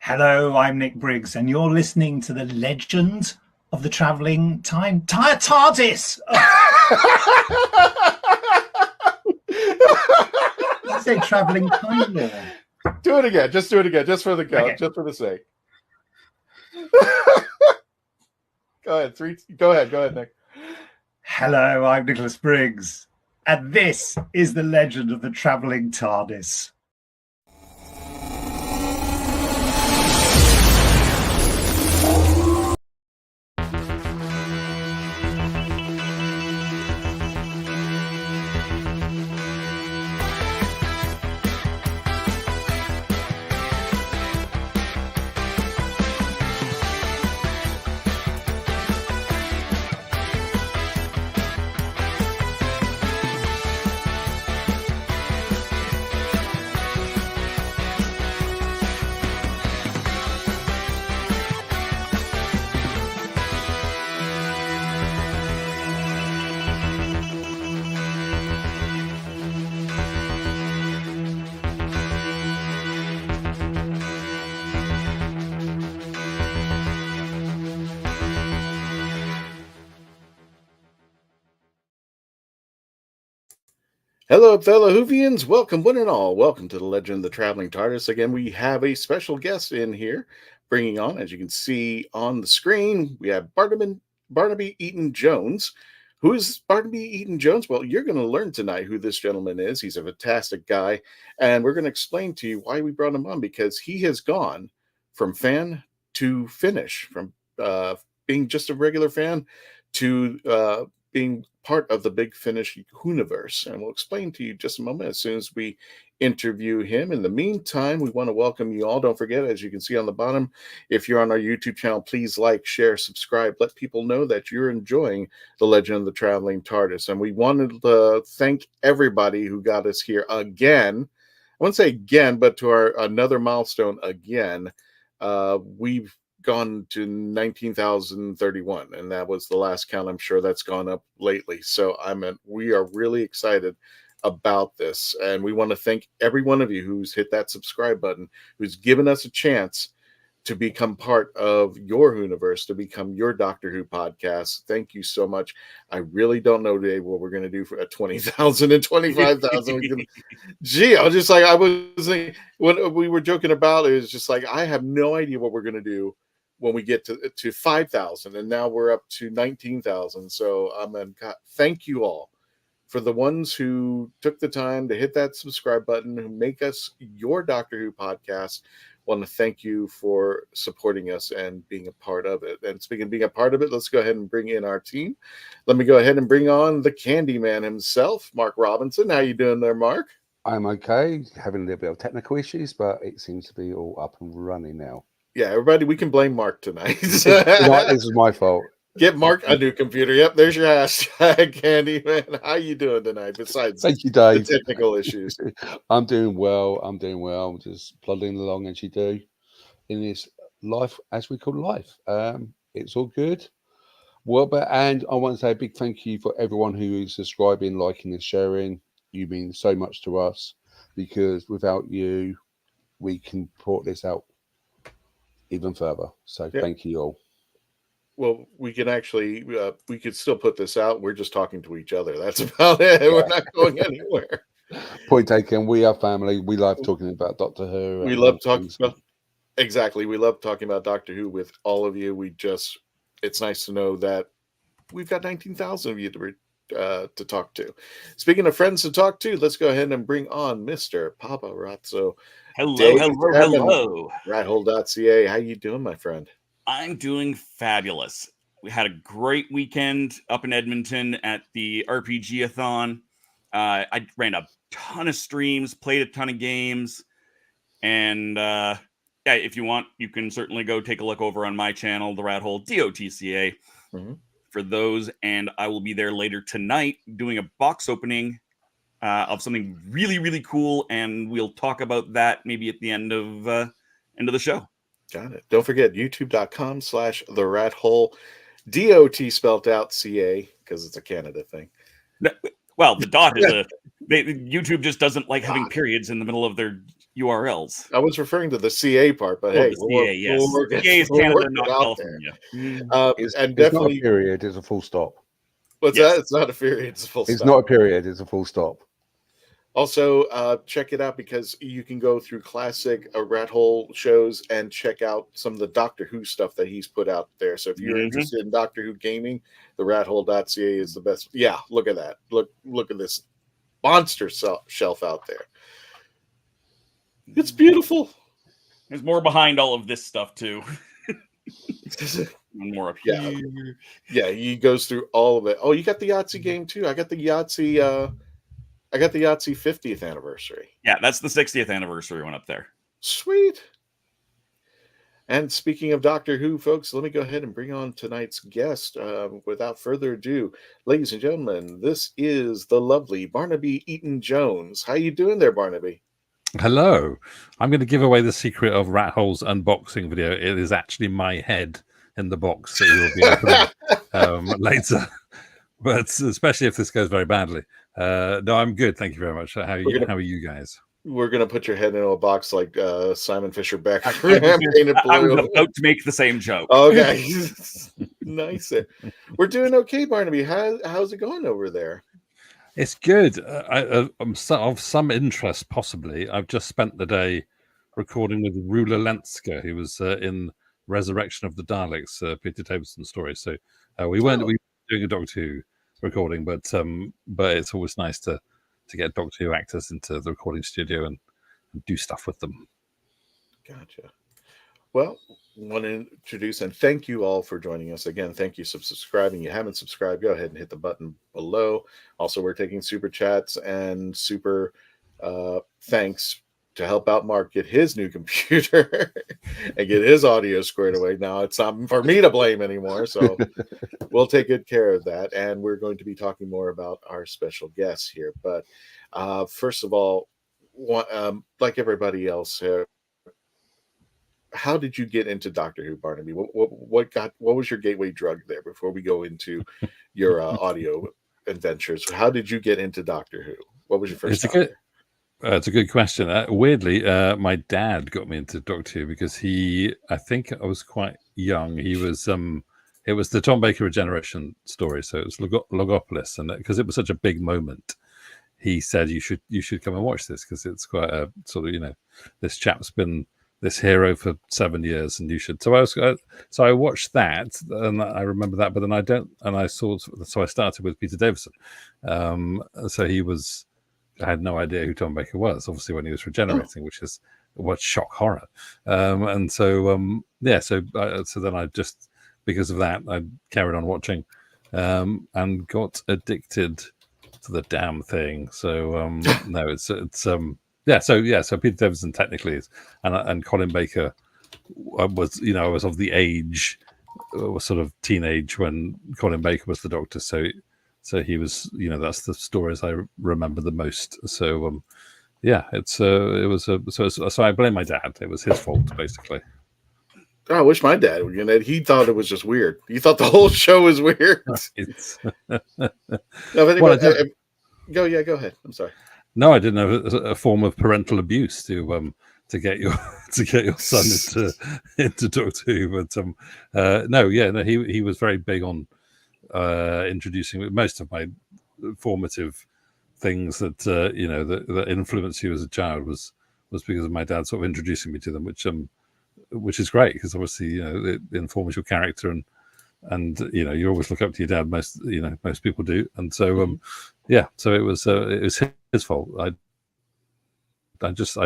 Hello, I'm Nick Briggs, and you're listening to the Legend of the Traveling TARDIS. I say Traveling Time Lord. Do it again. Just do it again. Just for the go. Okay. Just for the sake. Go ahead, Nick. Hello, I'm Nicholas Briggs, and this is the Legend of the Traveling TARDIS. Hello, fellow WHOvians. Welcome, one and all. Welcome to the Legend of the Traveling TARDIS. Again, we have a special guest in here, bringing on, as you can see on the screen, we have Barnaby Eaton-Jones. Who is Barnaby Eaton-Jones? Well, you're going to learn tonight who this gentleman is. He's a fantastic guy, and we're going to explain to you why we brought him on, because he has gone from fan to finish, from being just a regular fan to being part of the Big Finish WHOniverse, and we'll explain to you just a moment as soon as we interview him. In the meantime, we want to welcome you all. Don't forget, as you can see on the bottom, if you're on our YouTube channel, please like, share, subscribe. Let people know that you're enjoying the Legend of the Traveling TARDIS. And we wanted to thank everybody who got us here again. I wouldn't say again, but to our another milestone again. We've gone to 19,031, and that was the last count. I'm sure that's gone up lately. So we are really excited about this, and we want to thank every one of you who's hit that subscribe button, who's given us a chance to become part of your WHOniverse, to become your Doctor Who podcast. Thank you so much. I really don't know today what we're going to do for 20,000 and 25,000. Gee, I was just like, when we were joking about it, was just like, I have no idea what we're going to do when we get to 5,000, and now we're up to 19,000. So thank you all for the ones who took the time to hit that subscribe button, who make us your Doctor Who podcast. want to thank you for supporting us and being a part of it. And speaking of being a part of it, let's go ahead and bring in our team. Let me go ahead and bring on the Candyman himself, Mark Robinson. How you doing there, Mark? I'm okay, having a little bit of technical issues, but it seems to be all up and running now. Yeah, everybody, we can blame Mark tonight. This is my fault. Get Mark a new computer. Yep, there's your hashtag, Candyman. How you doing tonight? Besides, thank you, Dave. The technical issues. I'm doing well. I'm just plodding along as you do in this life, as we call life. It's all good. Well, and I want to say a big thank you for everyone who is subscribing, liking, and sharing. You mean so much to us, because without you, we can port this out even further. So Thank you all. Well, we can actually, we could still put this out. We're just talking to each other. That's about it. Yeah. We're not going anywhere. Point taken. We are family. We love talking about Doctor Who. We love talking about, exactly. We love talking about Doctor Who with all of you. It's nice to know that we've got 19,000 of you to talk to. Speaking of friends to talk to, let's go ahead and bring on Mr. Paparazzo. Hello. TheRatHole.ca. How you doing, my friend? I'm doing fabulous. We had a great weekend up in Edmonton at the RPG-a-thon. I ran a ton of streams, played a ton of games, and if you want, you can certainly go take a look over on my channel, TheRatHole.ca, for those. And I will be there later tonight doing a box opening of something really, really cool, and we'll talk about that maybe at the end of the show. Got it. Don't forget youtube.com/TheRatHole, DOT spelled out CA, because it's a Canada thing. Well, the dot is YouTube just doesn't like having periods in the middle of their URLs. I was referring to the CA part, but hey, CA is Canada, not California. And definitely not a period, it's a full stop. What's that? It's not a period, it's a full stop. It's not a period, it's a full stop. Also, check it out, because you can go through classic Rat Hole shows and check out some of the Doctor Who stuff that he's put out there. So if you're interested in Doctor Who gaming, TheRatHole.ca is the best. Yeah, look at that. Look at this monster shelf out there. It's beautiful. There's more behind all of this stuff too. And more up here. Yeah, he goes through all of it. Oh, you got the Yahtzee game too. I got the Yahtzee 50th anniversary. Yeah, that's the 60th anniversary one up there. Sweet. And speaking of Doctor Who, folks, let me go ahead and bring on tonight's guest. Without further ado, ladies and gentlemen, this is the lovely Barnaby Eaton-Jones. How you doing there, Barnaby? Hello. I'm going to give away the secret of Rat Hole's unboxing video. It is actually my head in the box that you will be opening later. But especially if this goes very badly. No, I'm good. Thank you very much. How are you guys? We're going to put your head in a box like Simon Fisher Beck. I was about to make the same joke. Okay. Nice. We're doing okay, Barnaby. How's it going over there? It's good. I'm of some interest, possibly. I've just spent the day recording with Rula Lenska, who was in Resurrection of the Daleks, Peter Davison's story. So we weren't doing a Doctor Who recording, but it's always nice to get Doctor Who actors into the recording studio and do stuff with them. Gotcha. Well, want to introduce and thank you all for joining us again. Thank you for subscribing. You haven't subscribed, go ahead and hit the button below. Also, we're taking super chats and super thanks to help out Mark get his new computer and get his audio squared away. Now it's not for me to blame anymore, so we'll take good care of that. And we're going to be talking more about our special guests here. But first of all, like everybody else, how did you get into Doctor Who, Barnaby? What was your gateway drug there before we go into your audio adventures? How did you get into Doctor Who? What was your first? It's a good question. Weirdly, my dad got me into Doctor Who because I think I was quite young. He was it was the Tom Baker regeneration story, so it was Logopolis, and because it was such a big moment, he said you should come and watch this because it's quite a sort of, this chap's been this hero for 7 years, and you should. So I watched that, and I remember that, but then I started with Peter Davison. So I had no idea who Tom Baker was, obviously, when he was regenerating, which is watch shock horror. And so so then I just, because of that, I carried on watching, and got addicted to the damn thing. So no, it's so Peter Davison technically is, and Colin Baker was, I was of the age, was sort of teenage when Colin Baker was the Doctor, so he was, that's the stories I remember the most. So so I blame my dad. It was his fault, basically. I wish my dad would get it. He thought it was just weird. He thought the whole show was weird. Go ahead. I'm sorry. No, I didn't know it was a form of parental abuse to get your son into Doctor Who. But he was very big on introducing most of my formative things that that influenced you as a child was because of my dad sort of introducing me to them, which is great, because obviously it informs your character, and you always look up to your dad. Most people do, and so so it was his fault. I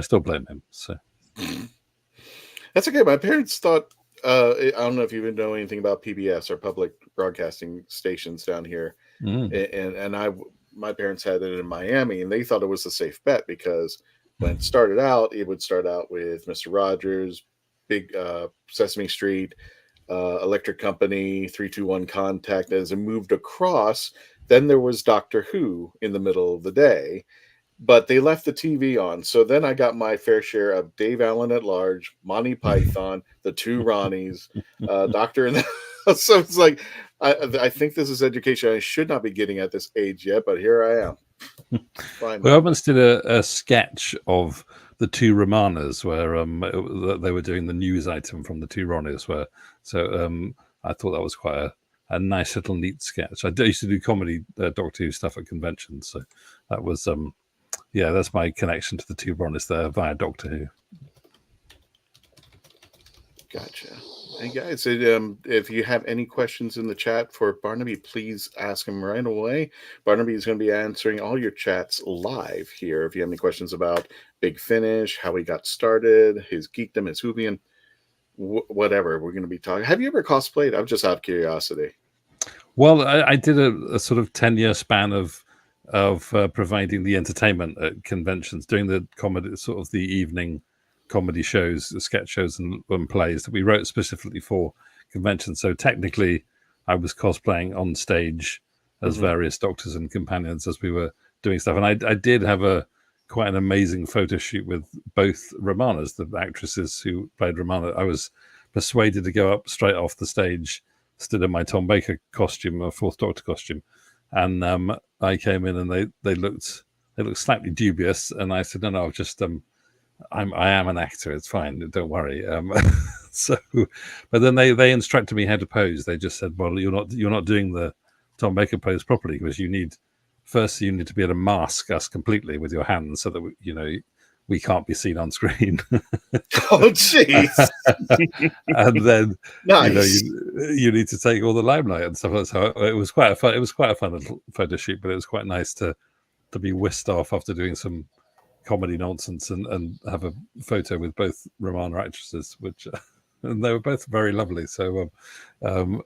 still blame him. So that's okay. My parents thought, I don't know if you even know anything about PBS or public broadcasting stations down here, and my parents had it in Miami, and they thought it was a safe bet, because when it started out, it would start out with Mr. Rogers, Big Sesame Street, Electric Company, 321 Contact. As it moved across, then there was Doctor Who in the middle of the day, but they left the TV on. So then I got my fair share of Dave Allen at Large, Monty Python, the Two Ronnies, Doctor and so it's like, I think this is education I should not be getting at this age yet, but here I am. We once did a sketch of the Two Romanas, where they were doing the news item from the Two Ronnies, I thought that was quite a nice little neat sketch. I used to do comedy Doctor Who stuff at conventions, so that was that's my connection to the Two Ronnies there via Doctor Who. Gotcha. Hey guys, if you have any questions in the chat for Barnaby, please ask him right away. Barnaby is going to be answering all your chats live here. If you have any questions about Big Finish, how he got started, his geekdom, his WHOvian, whatever, we're going to be talking. Have you ever cosplayed? I'm just out of curiosity. Well, I did a sort of 10-year span of providing the entertainment at conventions, doing the comedy, sort of the evening comedy shows, the sketch shows and plays that we wrote specifically for conventions. So technically I was cosplaying on stage as various doctors and companions as we were doing stuff. And I did have quite an amazing photo shoot with both Romanas, the actresses who played Romana. I was persuaded to go up straight off the stage, stood in my Tom Baker costume, my Fourth Doctor costume, and I came in and they looked slightly dubious, and I said, no, just I am an actor. It's fine. Don't worry. But then they instructed me how to pose. They just said, well, you're not doing the Tom Baker pose properly, because you need to be able to mask us completely with your hands so that we can't be seen on screen. Oh, jeez. And then nice. You need to take all the limelight and stuff. So it was quite a fun little photo shoot, but it was quite nice to be whisked off after doing some comedy nonsense and have a photo with both Romana actresses, which and they were both very lovely. So and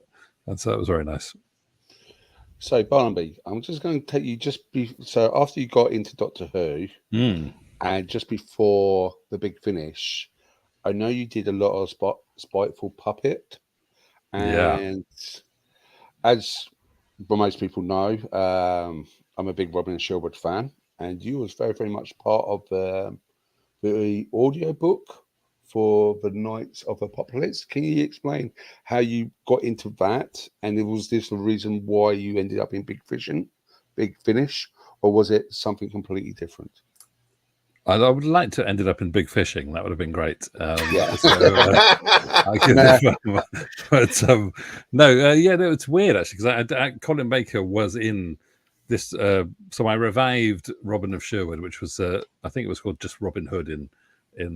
so it was very nice. So Barnaby, I'm just going to take you so after you got into Doctor Who and just before the big finish, I know you did a lot of Spiteful Puppet, and as most people know, I'm a big Robin Sherwood fan. And you was very, very much part of the audio book for the Knights of Apocalypse. Can you explain how you got into that? And was this the reason why you ended up in Big Finish, or was it something completely different? I would like to ended up in Big Fishing. That would have been great. But it's weird actually, because Colin Baker was in this. So I revived Robin of Sherwood, which was I think it was called just Robin Hood in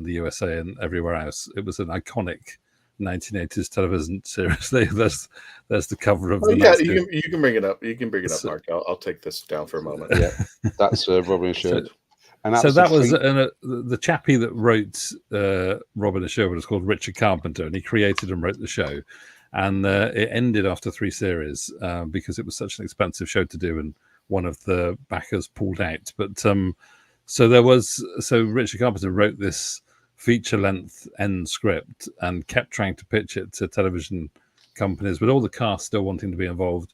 the USA and everywhere else. It was an iconic 1980s television series. There's the cover of the. You can bring it up. You can bring it up, Mark. I'll take this down for a moment. Yeah, that's Robin of Sherwood. And that So was that the was treat- the chappie that wrote Robin of Sherwood is called Richard Carpenter, and he created and wrote the show. And it ended after 3 series because it was such an expensive show to do, and one of the backers pulled out. But so Richard Carpenter wrote this feature-length end script and kept trying to pitch it to television companies, with all the cast still wanting to be involved,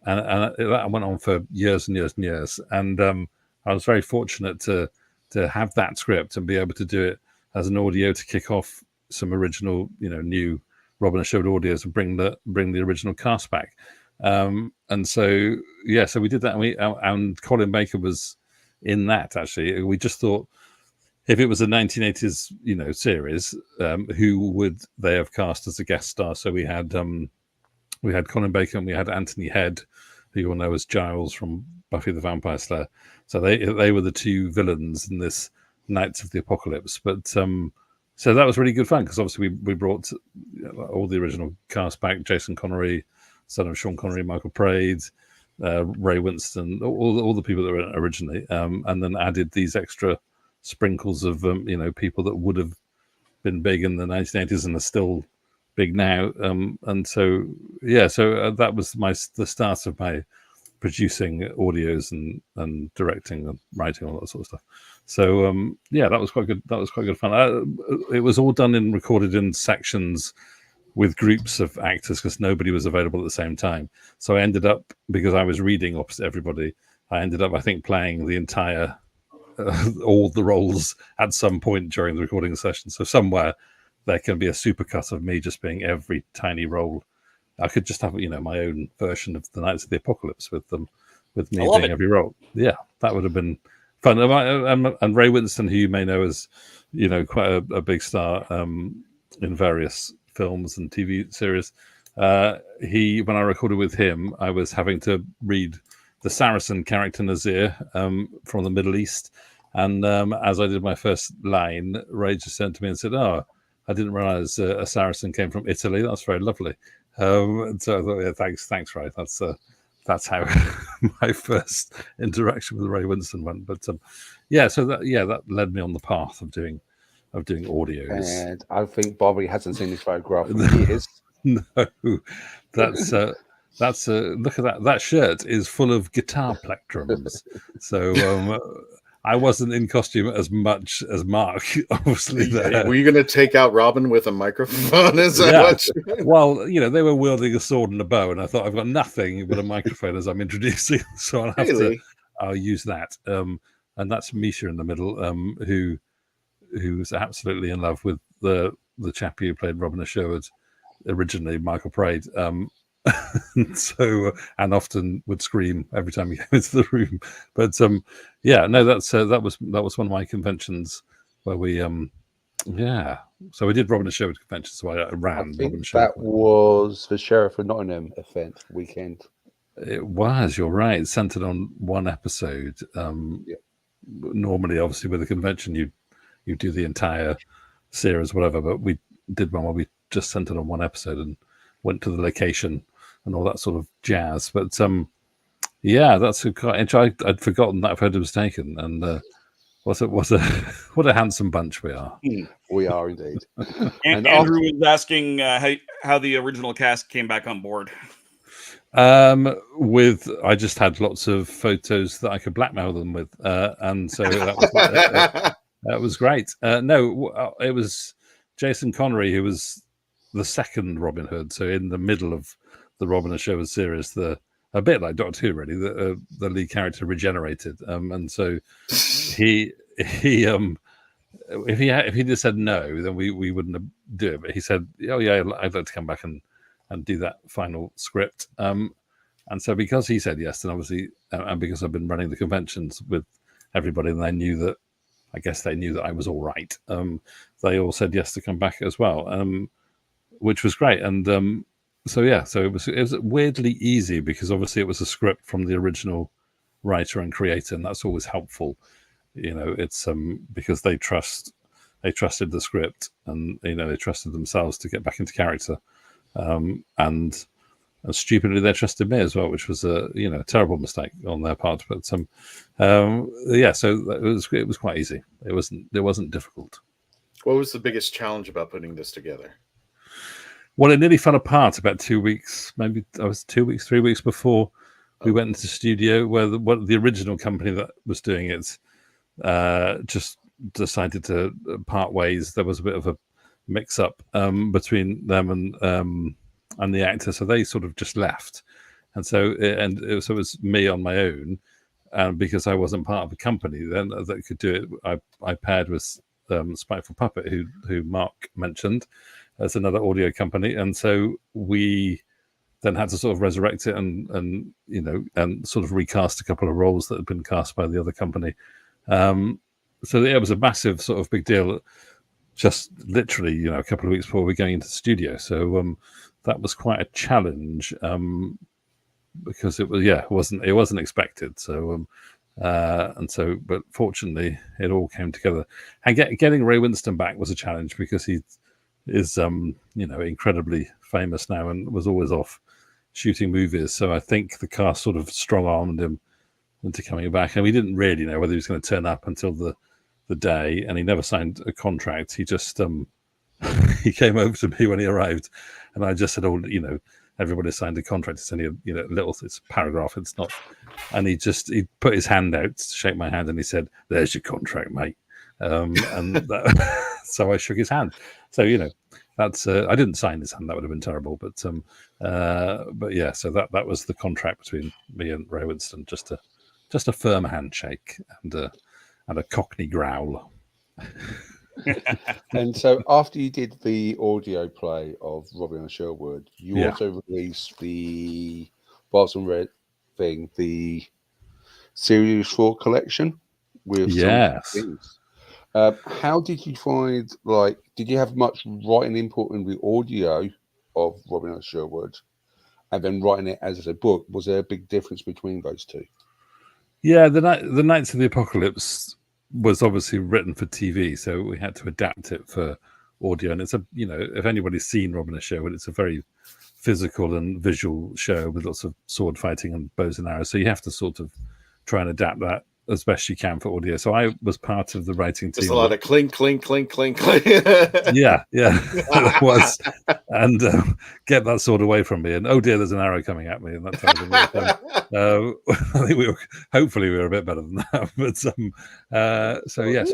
and that went on for years and years and years. And I was very fortunate to have that script and be able to do it as an audio to kick off some original, new Robin and Sherwood audios and bring the original cast back. And so so we did that, and Colin Baker was in that. Actually, we just thought, if it was a 1980s series, who would they have cast as a guest star? So we had Colin Baker and we had Anthony Head, who you will know as Giles from Buffy the Vampire Slayer. So they were the 2 villains in this Knights of the Apocalypse. But so that was really good fun, because obviously we brought all the original cast back: Jason Connery, son of Sean Connery, Michael Praed, Ray Winston, all the people that were originally, and then added these extra sprinkles of people that would have been big in the 1980s and are still big now. And so that was the start of my producing audios and directing and writing, all that sort of stuff. So that was quite good. That was quite good fun. It was all done and recorded in sections with groups of actors, because nobody was available at the same time. So I ended up, because I was reading opposite everybody, I ended up, I think, playing the entire all the roles at some point during the recording session. So somewhere there can be a supercut of me just being every tiny role. I could just have my own version of the Knights of the Apocalypse with me being every role. Yeah, that would have been fun. And Ray Winston, who you may know as quite a big star in various films and TV series, when I recorded with him, I was having to read the Saracen character Nazir from the Middle East. And as I did my first line, Ray just turned to me and said, "Oh, I didn't realize a Saracen came from Italy. That's very lovely." And so I thought, yeah, thanks, Ray. That's how my first interaction with Ray Winston went. But so that led me on the path of doing audios. And I think Bobby hasn't seen this photograph in years. No, that's look at that. That shirt is full of guitar plectrums. So I wasn't in costume as much as Mark, obviously. There. Were you going to take out Robin with a microphone? Well, they were wielding a sword and a bow, and I thought, I've got nothing but a microphone as I'm introducing, so I'll use that. And that's Misha in the middle, who's absolutely in love with the chappie who played Robin of Sherwood originally, Michael Praed. And often would scream every time he came into the room. But that was one of my conventions where we so we did Robin of Sherwood convention. So I ran Robin of Sherwood. That was the Sheriff of Nottingham event weekend. It was, you're right, centered on one episode. Normally, obviously, with a convention you do the entire series, whatever, but we did one where we just centered on one episode and went to the location and all that sort of jazz. But that's quite. I'd forgotten that photo was taken, and what a handsome bunch we are. We are indeed. And Andrew was asking how the original cast came back on board. I just had lots of photos that I could blackmail them with, and so that was great. It was Jason Connery who was the second Robin Hood, so in the middle of the Robin of Sherwood series, a bit like Doctor Who, really. The lead character regenerated, and so he if he just said no, then we wouldn't do it. But he said, "Oh yeah, I'd like to come back and do that final script." And so because he said yes, and obviously, and because I've been running the conventions with everybody, and I guess they knew that I was all right. They all said yes to come back as well, which was great. And so it was weirdly easy, because obviously it was a script from the original writer and creator, and that's always helpful. It's because they trusted the script, and they trusted themselves to get back into character. And and stupidly they trusted me as well, which was a terrible mistake on their part. But so it was quite easy. It wasn't difficult. What was the biggest challenge about putting this together? Well, it nearly fell apart about 2 weeks, maybe I was 2 weeks, 3 weeks before we went into the studio, where the original company that was doing it just decided to part ways. There was a bit of a mix-up between them and the actor, so they sort of just left, and so it was me on my own, because I wasn't part of a company then that could do it. I paired with Spiteful Puppet, who Mark mentioned as another audio company, and so we then had to sort of resurrect it and sort of recast a couple of roles that had been cast by the other company. So it was a massive sort of big deal, just literally a couple of weeks before we were going into the studio. So that was quite a challenge, because it wasn't expected. So but fortunately it all came together. And getting Ray Winston back was a challenge, because he is incredibly famous now and was always off shooting movies. So I think the cast sort of strong-armed him into coming back, and we didn't really know whether he was going to turn up until the day, and he never signed a contract. He just he came over to me when he arrived, and I just said, everybody signed a contract. It's only it's a paragraph, it's not. And he put his hand out to shake my hand, and he said, "There's your contract, mate." So I shook his hand. So that's I didn't sign his hand, that would have been terrible, but yeah, so that was the contract between me and Ray Winston, just a firm handshake and a Cockney growl. And so after you did the audio play of Robin and Sherwood, you also released the Bars and Red thing, the Series 4 collection with some things. How did you find, did you have much writing input in the audio of Robin and Sherwood and then writing it as a book? Was there a big difference between those two? Yeah, the Knights of the Apocalypse was obviously written for TV, so we had to adapt it for audio. And it's if anybody's seen Robin and Sherwood, it's a very physical and visual show with lots of sword fighting and bows and arrows. So you have to sort of try and adapt that as best you can for audio. So I was part of the writing team. There's a lot of clink, clink, clink, clink, clink. yeah, it was. And get that sword away from me. And oh dear, there's an arrow coming at me. And that kind of thing. I think hopefully we were a bit better than that. But so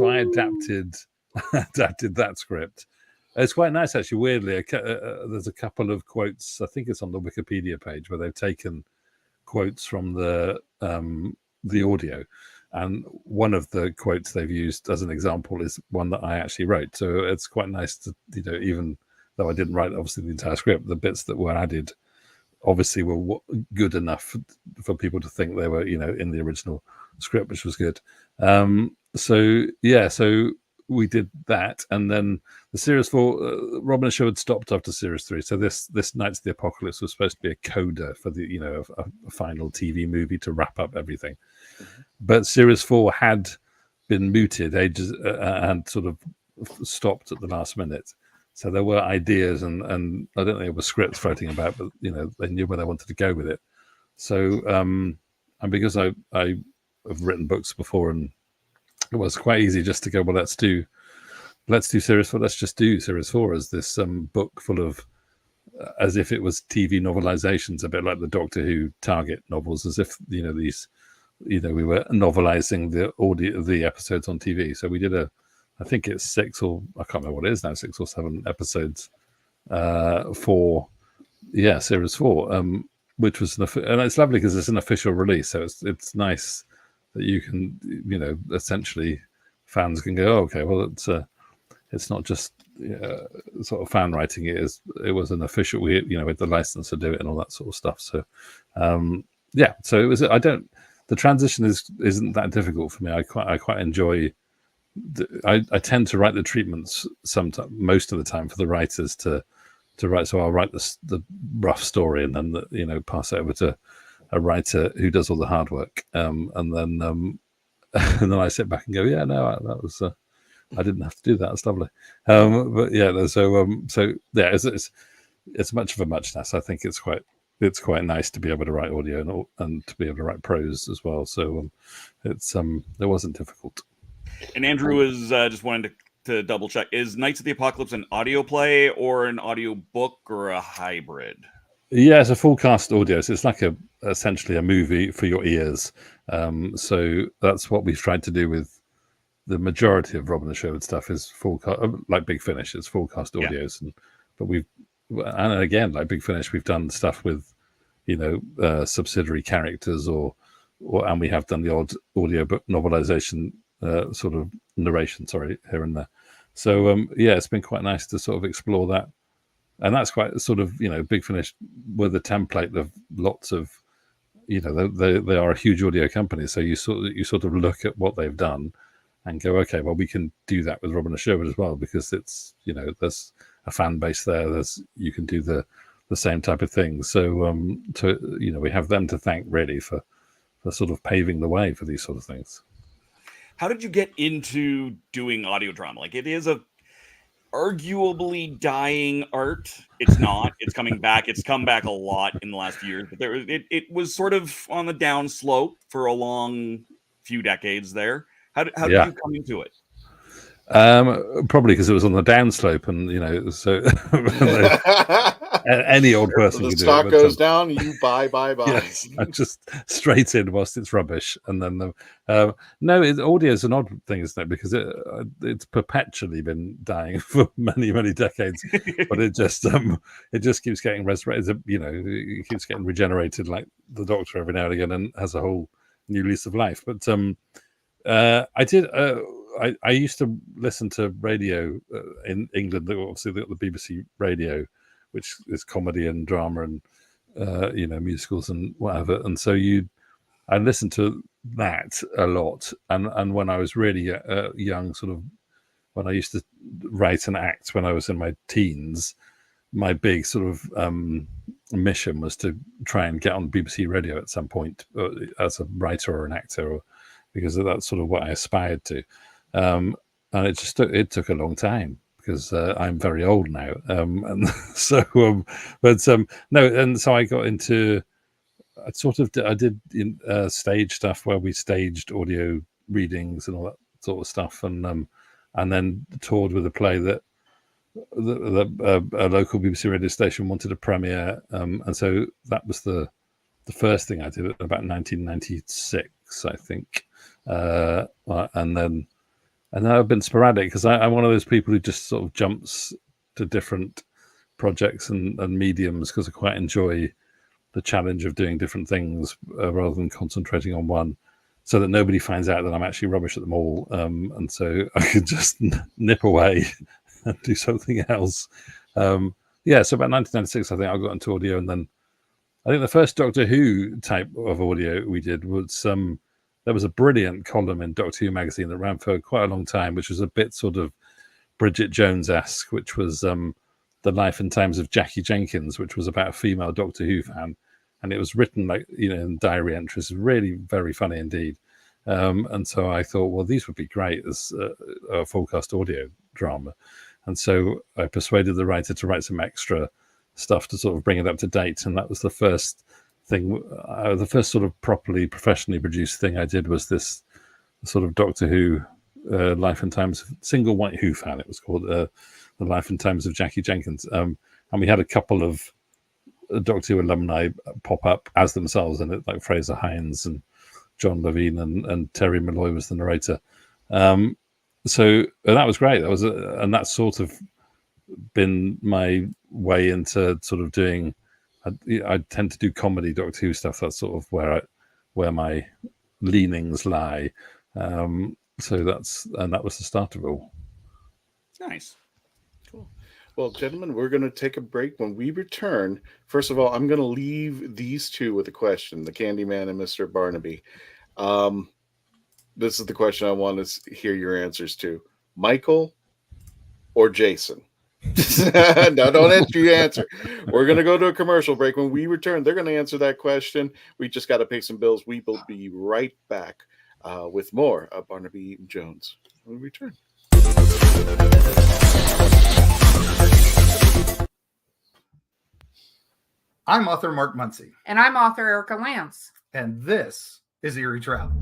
I adapted that script. It's quite nice, actually. Weirdly, there's a couple of quotes. I think it's on the Wikipedia page where they've taken quotes from the audio. And one of the quotes they've used as an example is one that I actually wrote. So it's quite nice to, even though I didn't write, obviously, the entire script, the bits that were added obviously were good enough for people to think they were, in the original script, which was good. So we did that. And then the Series 4, Robin and Sherwood stopped after Series 3. So this Knights of the Apocalypse was supposed to be a coda for the, a final TV movie to wrap up everything. Mm-hmm. But Series 4 had been mooted ages and sort of stopped at the last minute. So there were ideas and I don't think there were scripts floating about, but they knew where they wanted to go with it. So and because I have written books before, and it was quite easy just to go, well, let's do Series 4. Let's just do Series 4 as this book full of, as if it was TV novelizations, a bit like the Doctor Who Target novels, as if these. We were novelizing the episodes on TV. So we did I think it's 6 or I can't remember what it is now, 6 or 7 episodes for Series 4, which was and it's lovely because it's an official release. So it's nice that you can essentially fans can go, oh, okay, well it's not just sort of fan writing. It was an official. We with the license to do it and all that sort of stuff. So so it was. The transition isn't that difficult for me. I quite enjoy. I tend to write the treatments most of the time for the writers to write. So I'll write the rough story and then pass it over to a writer who does all the hard work. And then I sit back and go, yeah, no, that was. I didn't have to do that. It's lovely. But yeah, it's much of a muchness. I think it's quite it's quite nice to be able to write audio and to be able to write prose as well. So it wasn't difficult. And Andrew was just wanting to double check: is Knights of the Apocalypse an audio play or an audio book or a hybrid? Yeah, it's a full cast audio, so it's like essentially a movie for your ears. So that's what we've tried to do with the majority of Rob and the Sherwood stuff is full cast, like Big Finish. It's full cast audios, and again, like Big Finish, we've done stuff with subsidiary characters and we have done the odd audio book novelization sort of narration, here and there. So it's been quite nice to sort of explore that. And that's quite sort of, Big Finish with a template of lots of, they are a huge audio company. So you sort of look at what they've done and go, okay, well, we can do that with Robin and Sherwood as well, because it's, there's a fan base there. You can do the same type of thing. So, we have them to thank really for sort of paving the way for these sort of things. How did you get into doing audio drama? Like, it is a arguably dying art. It's not. It's coming back. It's come back a lot in the last few years, but it was sort of on the down slope for a long few decades there. How did you come into it? Probably because it was on the downslope, and so any old person the can stock do it. Goes down, you buy. Yes, I just straight in whilst it's rubbish, and then audio is an odd thing, isn't it? Because it's perpetually been dying for many decades, but it just keeps getting resurrected. It keeps getting regenerated, like the Doctor every now and again, and has a whole new lease of life. But I did. I used to listen to radio in England. Obviously, the BBC radio, which is comedy and drama and musicals and whatever. And so I listened to that a lot. And when I was really young, sort of when I used to write and act when I was in my teens, my big sort of mission was to try and get on BBC radio at some point as a writer or an actor, because that's sort of what I aspired to. And it took a long time, because I'm very old now, and so and so I got into I did stage stuff where we staged audio readings and all that sort of stuff, and then toured with a play that a local BBC radio station wanted to premiere, and so that was the first thing I did about 1996, I think, and then I've been sporadic, because I'm one of those people who just sort of jumps to different projects and mediums, because I quite enjoy the challenge of doing different things rather than concentrating on one, so that nobody finds out that I'm actually rubbish at them all. And so I can just nip away and do something else. So about 1996, I think I got into audio, and then I think the first Doctor Who type of audio we did was there was a brilliant column in Doctor Who magazine that ran for quite a long time, which was a bit sort of Bridget Jones-esque, which was The Life and Times of Jackie Jenkins, which was about a female Doctor Who fan. And it was written in diary entries, really very funny indeed. And so I thought, well, these would be great as a full-cast audio drama. And so I persuaded the writer to write some extra stuff to sort of bring it up to date. And that was the first thing, the first sort of properly professionally produced thing I did was this sort of Doctor Who Life and Times of Single White Who fan. It was called The Life and Times of Jackie Jenkins. And we had a couple of Doctor Who alumni pop up as themselves in it, like Fraser Hines and John Levine and Terry Malloy was the narrator. So that was great. And that's sort of been my way into sort of doing. I tend to do comedy Doctor Who stuff. That's sort of where my leanings lie. So that was the start of it all. Nice. Cool. Well, gentlemen, we're going to take a break. When we return, first of all, I'm going to leave these two with a question, the Candyman and Mr. Barnaby. This is the question I want to hear your answers to. Michael or Jason? No, don't answer your answer. We're going to go to a commercial break. When we return, they're going to answer that question. We just got to pay some bills. We will be right back with more of Barnaby Eaton-Jones when we return. I'm author Mark Muncy. And I'm author Erica Lance. And this is Eerie Travels.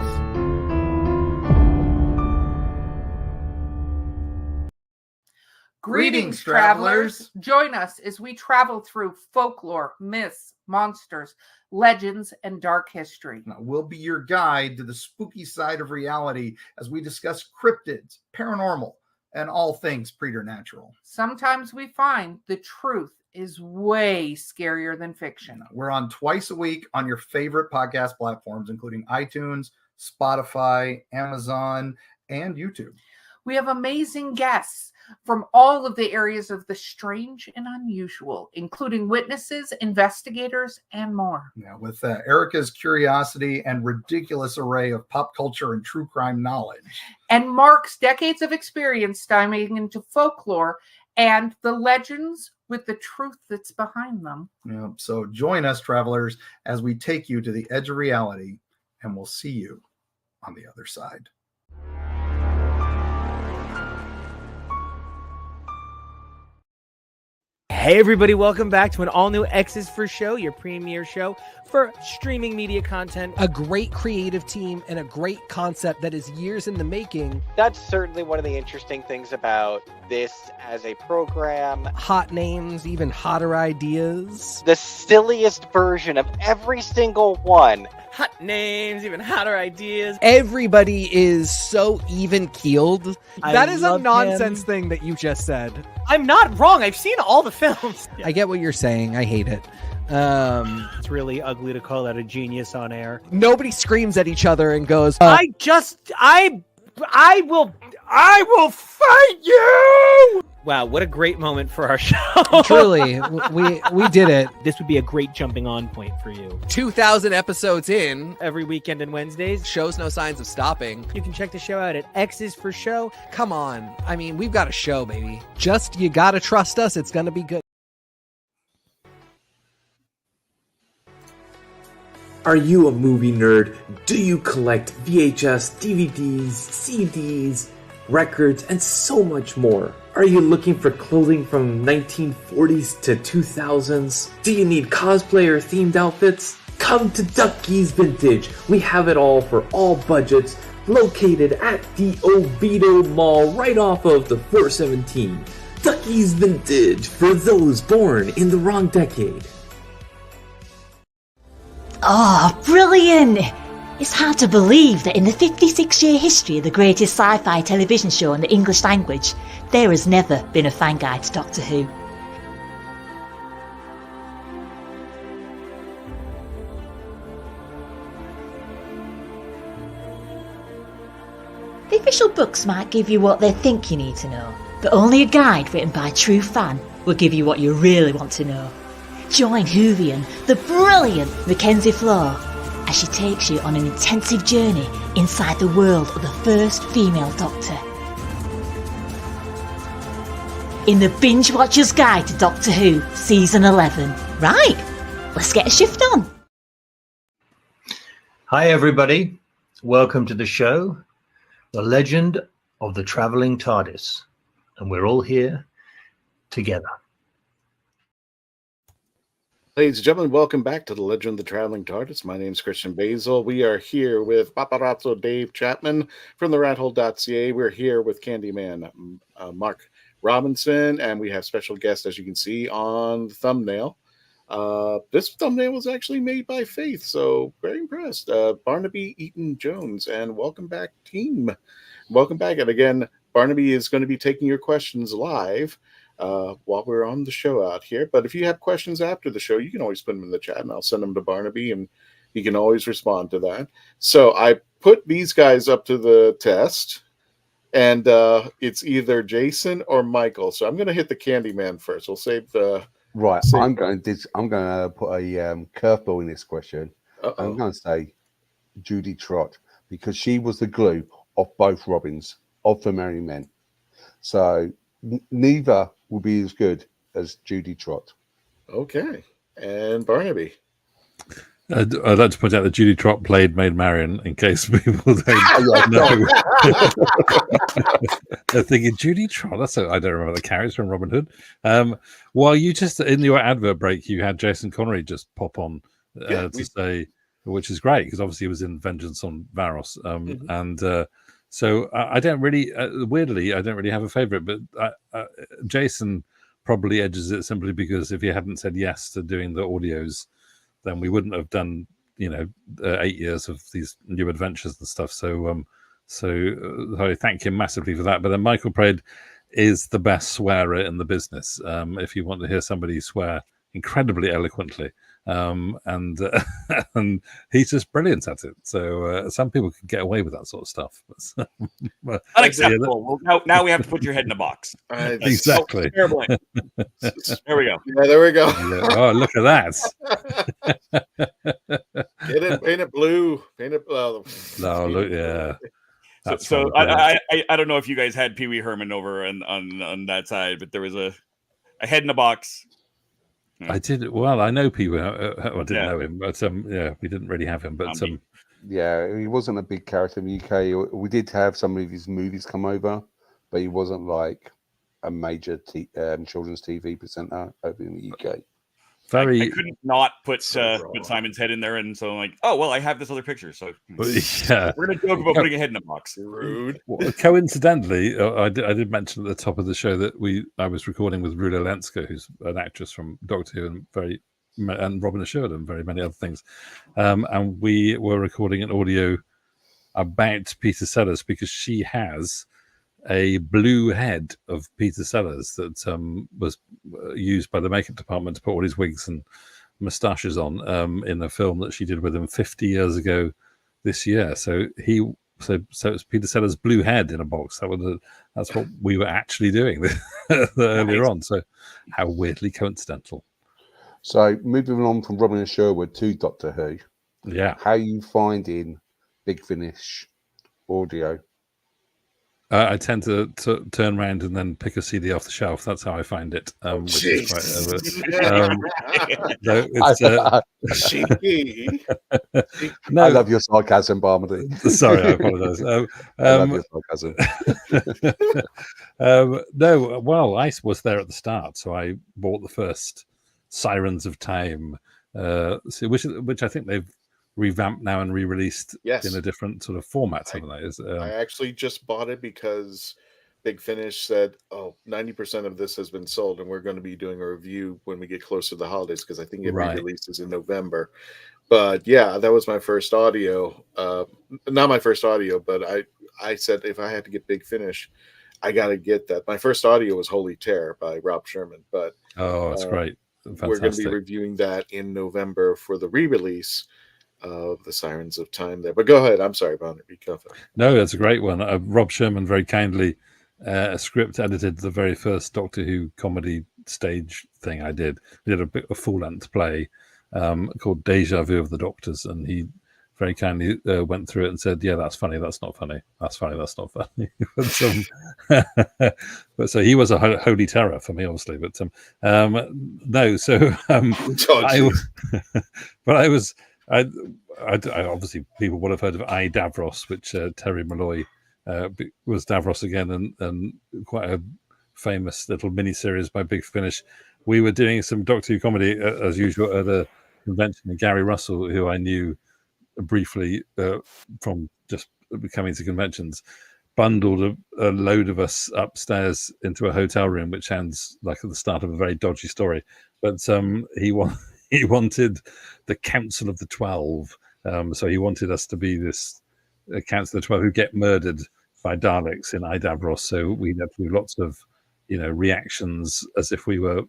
Greetings, travelers. Join us as we travel through folklore, myths, monsters, legends, and dark history. Now, we'll be your guide to the spooky side of reality as we discuss cryptids, paranormal, and all things preternatural. Sometimes we find the truth is way scarier than fiction. We're on twice a week on your favorite podcast platforms, including iTunes, Spotify, Amazon, and YouTube. We have amazing guests from all of the areas of the strange and unusual, including witnesses, investigators, and more. Yeah, with Erica's curiosity and ridiculous array of pop culture and true crime knowledge. And Mark's decades of experience diving into folklore and the legends with the truth that's behind them. Yeah, so join us, travelers, as we take you to the edge of reality, and we'll see you on the other side. Hey everybody, welcome back to an all-new X's for Show, your premiere show for streaming media content. A great creative team and a great concept that is years in the making. That's certainly one of the interesting things about this as a program. Hot names, even hotter ideas. The silliest version of every single one. Hot names, even hotter ideas. Everybody is so even-keeled. That is a nonsense him. thing that you just said. I'm not wrong. I've seen all the films. I get what you're saying. I hate it. It's really ugly to call out a genius on air. Nobody screams at each other and goes, I will fight you! Wow, what a great moment for our show. Truly, we did it. This would be a great jumping on point for you. 2,000 episodes in. Every weekend and Wednesdays. Shows no signs of stopping. You can check the show out at X's for Show. Come on. I mean, we've got a show, baby. Just, you gotta trust us. It's gonna be good. Are you a movie nerd? Do you collect VHS, DVDs, CDs, records, and so much more? Are you looking for clothing from 1940s to 2000s? Do you need cosplayer themed outfits? Come to Ducky's Vintage. We have it all for all budgets, located at the Oviedo Mall right off of the 417. Ducky's Vintage for those born in the wrong decade. Oh, brilliant! It's hard to believe that in the 56-year history of the greatest sci-fi television show in the English language, there has never been a fan guide to Doctor Who. The official books might give you what they think you need to know, but only a guide written by a true fan will give you what you really want to know. Join WHOvian, the brilliant Mackenzie Flaw, as she takes you on an intensive journey inside the world of the first female Doctor. In the Binge Watcher's Guide to Doctor Who, Season 11. Right, let's get a shift on. Hi everybody, welcome to the show, The Legend of the Traveling TARDIS, and we're all here together. Ladies and gentlemen, welcome back to the Legend of the Traveling TARDIS. My name is Christian Basil. We are here with Paparazzo Dave Chapman from TheRatHole.ca. We're here with Candyman Mark Robinson, and we have special guests, as you can see on the thumbnail. This thumbnail was actually made by Faith, so very impressed. Barnaby Eaton-Jones, and welcome back, team. Welcome back. And again, Barnaby is going to be taking your questions live while we're on the show out here. But if you have questions after the show, you can always put them in the chat, and I'll send them to Barnaby, and he can always respond to that. So I put these guys up to the test, and it's either Jason or Michael. So I'm going to hit the Candyman first. We'll save the... Right, I'm going to put a curveball in this question. I'm going to say Judy Trott, because she was the glue of both Robins, of the Merry Men. So neither will be as good as Judy Trott. Okay. And Barnaby? I'd like to point out that Judy Trott played Maid Marian, in case people don't know. They're thinking, Judy Trott? I don't remember the character from Robin Hood. While you just, in your advert break, you had Jason Connery just pop on to say, which is great, because obviously he was in Vengeance on Varos. And so I don't really, weirdly, I don't really have a favourite, but Jason probably edges it simply because if he hadn't said yes to doing the audios, then we wouldn't have done 8 years of these new adventures and stuff. So I thank him massively for that. But then Michael Praed is the best swearer in the business. If you want to hear somebody swear incredibly eloquently, and he's just brilliant at it. So some people can get away with that sort of stuff. Unacceptable. Well, now we have to put your head in a box. Exactly. There we go. Yeah, there we go. Oh, look at that. Get it, paint it blue. Paint it blue. No, look, yeah. So I don't know if you guys had Pee Wee Herman over on that side, but there was a head in a box. I did. Well, I know Pee Wee. I didn't know him, but we didn't really have him. But yeah, he wasn't a big character in the UK. We did have some of his movies come over, but he wasn't like a major children's TV presenter over in the UK. I couldn't not put Simon's head in there, and so I'm like, oh well, I have this other picture, so we're gonna joke about putting a head in a box. Rude. Well, coincidentally, I did mention at the top of the show that I was recording with Rula Lenska, who's an actress from Doctor Who and Robin Assured and very many other things, and we were recording an audio about Peter Sellers because she has a blue head of Peter Sellers that was used by the makeup department to put all his wigs and moustaches on in a film that she did with him 50 years ago this year. So it's Peter Sellers' blue head in a box. That's what we were actually doing earlier on. So how weirdly coincidental. So moving on from Robin and Sherwood to Doctor Who. Yeah. How are you finding Big Finish audio? I tend to turn around and then pick a CD off the shelf. That's how I find it. Which is no, I love your sarcasm, Barnaby. Sorry, I apologise. I love your sarcasm. No, well, I was there at the start, so I bought the first Sirens of Time, which I think they've revamped now and re-released in a different sort of format, haven't they? I actually just bought it because Big Finish said, 90% of this has been sold, and we're going to be doing a review when we get closer to the holidays, because I think it re-releases in November. But yeah, that was my first audio. Not my first audio, but I said if I had to get Big Finish, I got to get that. My first audio was Holy Terror by Rob Sherman, but that's great. Fantastic. We're going to be reviewing that in November for the re-release of the Sirens of Time there. But go ahead. I'm sorry, Barnaby. Go ahead. No, that's a great one. Rob Sherman very kindly script edited the very first Doctor Who comedy stage thing I did. We did a full-length play called Deja Vu of the Doctors, and he very kindly went through it and said, yeah, that's funny, that's not funny, that's funny, that's not funny. But so he was a holy terror for me, obviously. But no, so I obviously people would have heard of I, Davros, which Terry Malloy was Davros again, and quite a famous little mini-series by Big Finish. We were doing some Doctor Who comedy, as usual, at a convention, and Gary Russell, who I knew briefly from just coming to conventions, bundled a load of us upstairs into a hotel room, which sounds like at the start of a very dodgy story. But he wanted the Council of the 12. So he wanted us to be this Council of the 12 who get murdered by Daleks in Idavros. So we had to do lots of, reactions as if we were,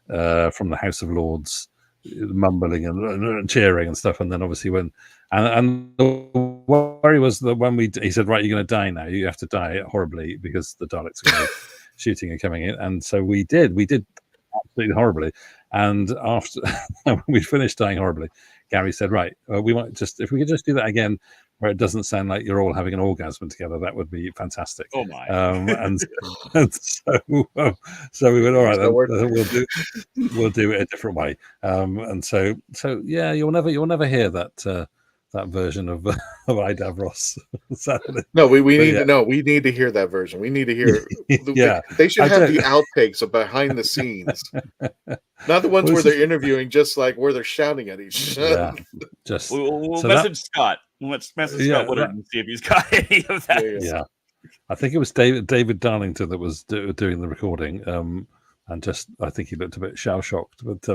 from the House of Lords, mumbling and cheering and stuff. And then obviously and the worry was that he said, right, you're going to die now. You have to die horribly because the Daleks are going to shooting and coming in. And so we did absolutely horribly. And after we finished dying horribly, Gary said, right, we want if we could just do that again, where it doesn't sound like you're all having an orgasm together. That would be fantastic. Oh my! And so we went, all right, then, we'll do it a different way. And so yeah, you'll never hear that version of Davros. No, we need to know. We need to hear that version. We need to hear. Yeah, they should have the outtakes of behind the scenes, not the ones where they're interviewing, just like where they're shouting at each other. Yeah, just we'll message Scott. Let's message Scott Woodard and see if he's got any of that. Yeah, I think it was David Darlington that was doing the recording. And just, I think he looked a bit shell shocked. But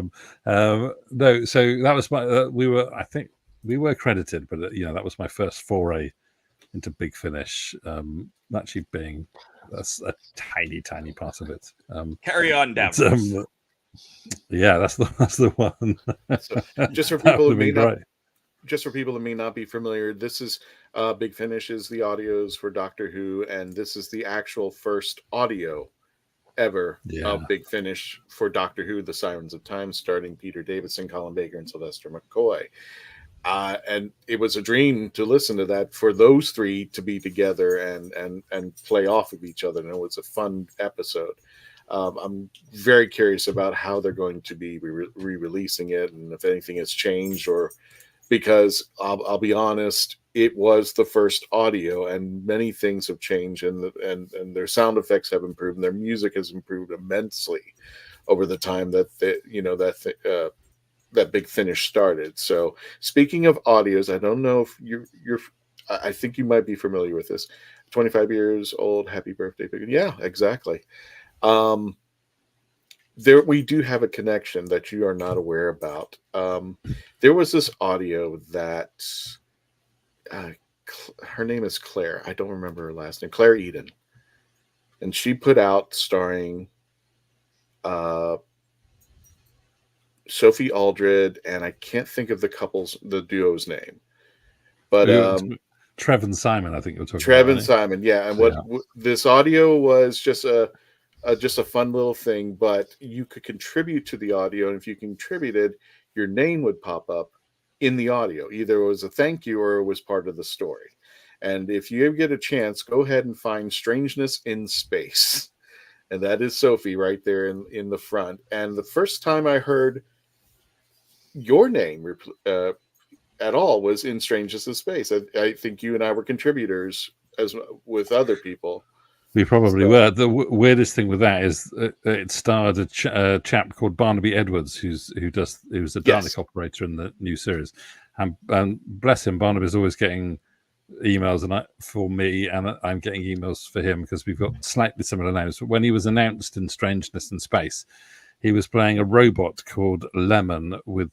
no, so that was my. I think we were credited, but that was my first foray into Big Finish. Actually, being a tiny part of it. Carry on, Davros. Yeah, that's the one. So, just for people who may not be familiar, this is Big Finish is the audios for Doctor Who, and this is the actual first audio ever of Big Finish for Doctor Who: The Sirens of Time, starring Peter Davison, Colin Baker, and Sylvester McCoy. And it was a dream to listen to that, for those three to be together and play off of each other. And it was a fun episode. I'm very curious about how they're going to be re-releasing it, and if anything has changed, or because I'll be honest, it was the first audio, and many things have changed, and their sound effects have improved, and their music has improved immensely over the time that that Big Finish started. So speaking of audios, I don't know if I think you might be familiar with this. 25 years old, happy birthday, Big. Yeah, exactly. We do have a connection that you are not aware about. There was this audio that her name is Claire. I don't remember her last name. Claire Eden. And she put out, starring Sophie Aldred, and I can't think of the duo's name. But Trev and Simon, I think you're talking about. Trev and Simon, yeah. And what this audio was just a fun little thing, but you could contribute to the audio, and if you contributed, your name would pop up in the audio. Either it was a thank you or it was part of the story. And if you ever get a chance, go ahead and find Strangeness in Space. And that is Sophie right there in the front. And the first time I heard your name at all was in Strangeness in Space. I think you and I were contributors as with other people. We probably were. The weirdest thing with that is it starred a chap called Barnaby Edwards, who's a Dalek operator in the new series, and bless him, Barnaby's always getting emails for me, and I'm getting emails for him because we've got slightly similar names. But when he was announced in Strangeness in Space, he was playing a robot called Lemon with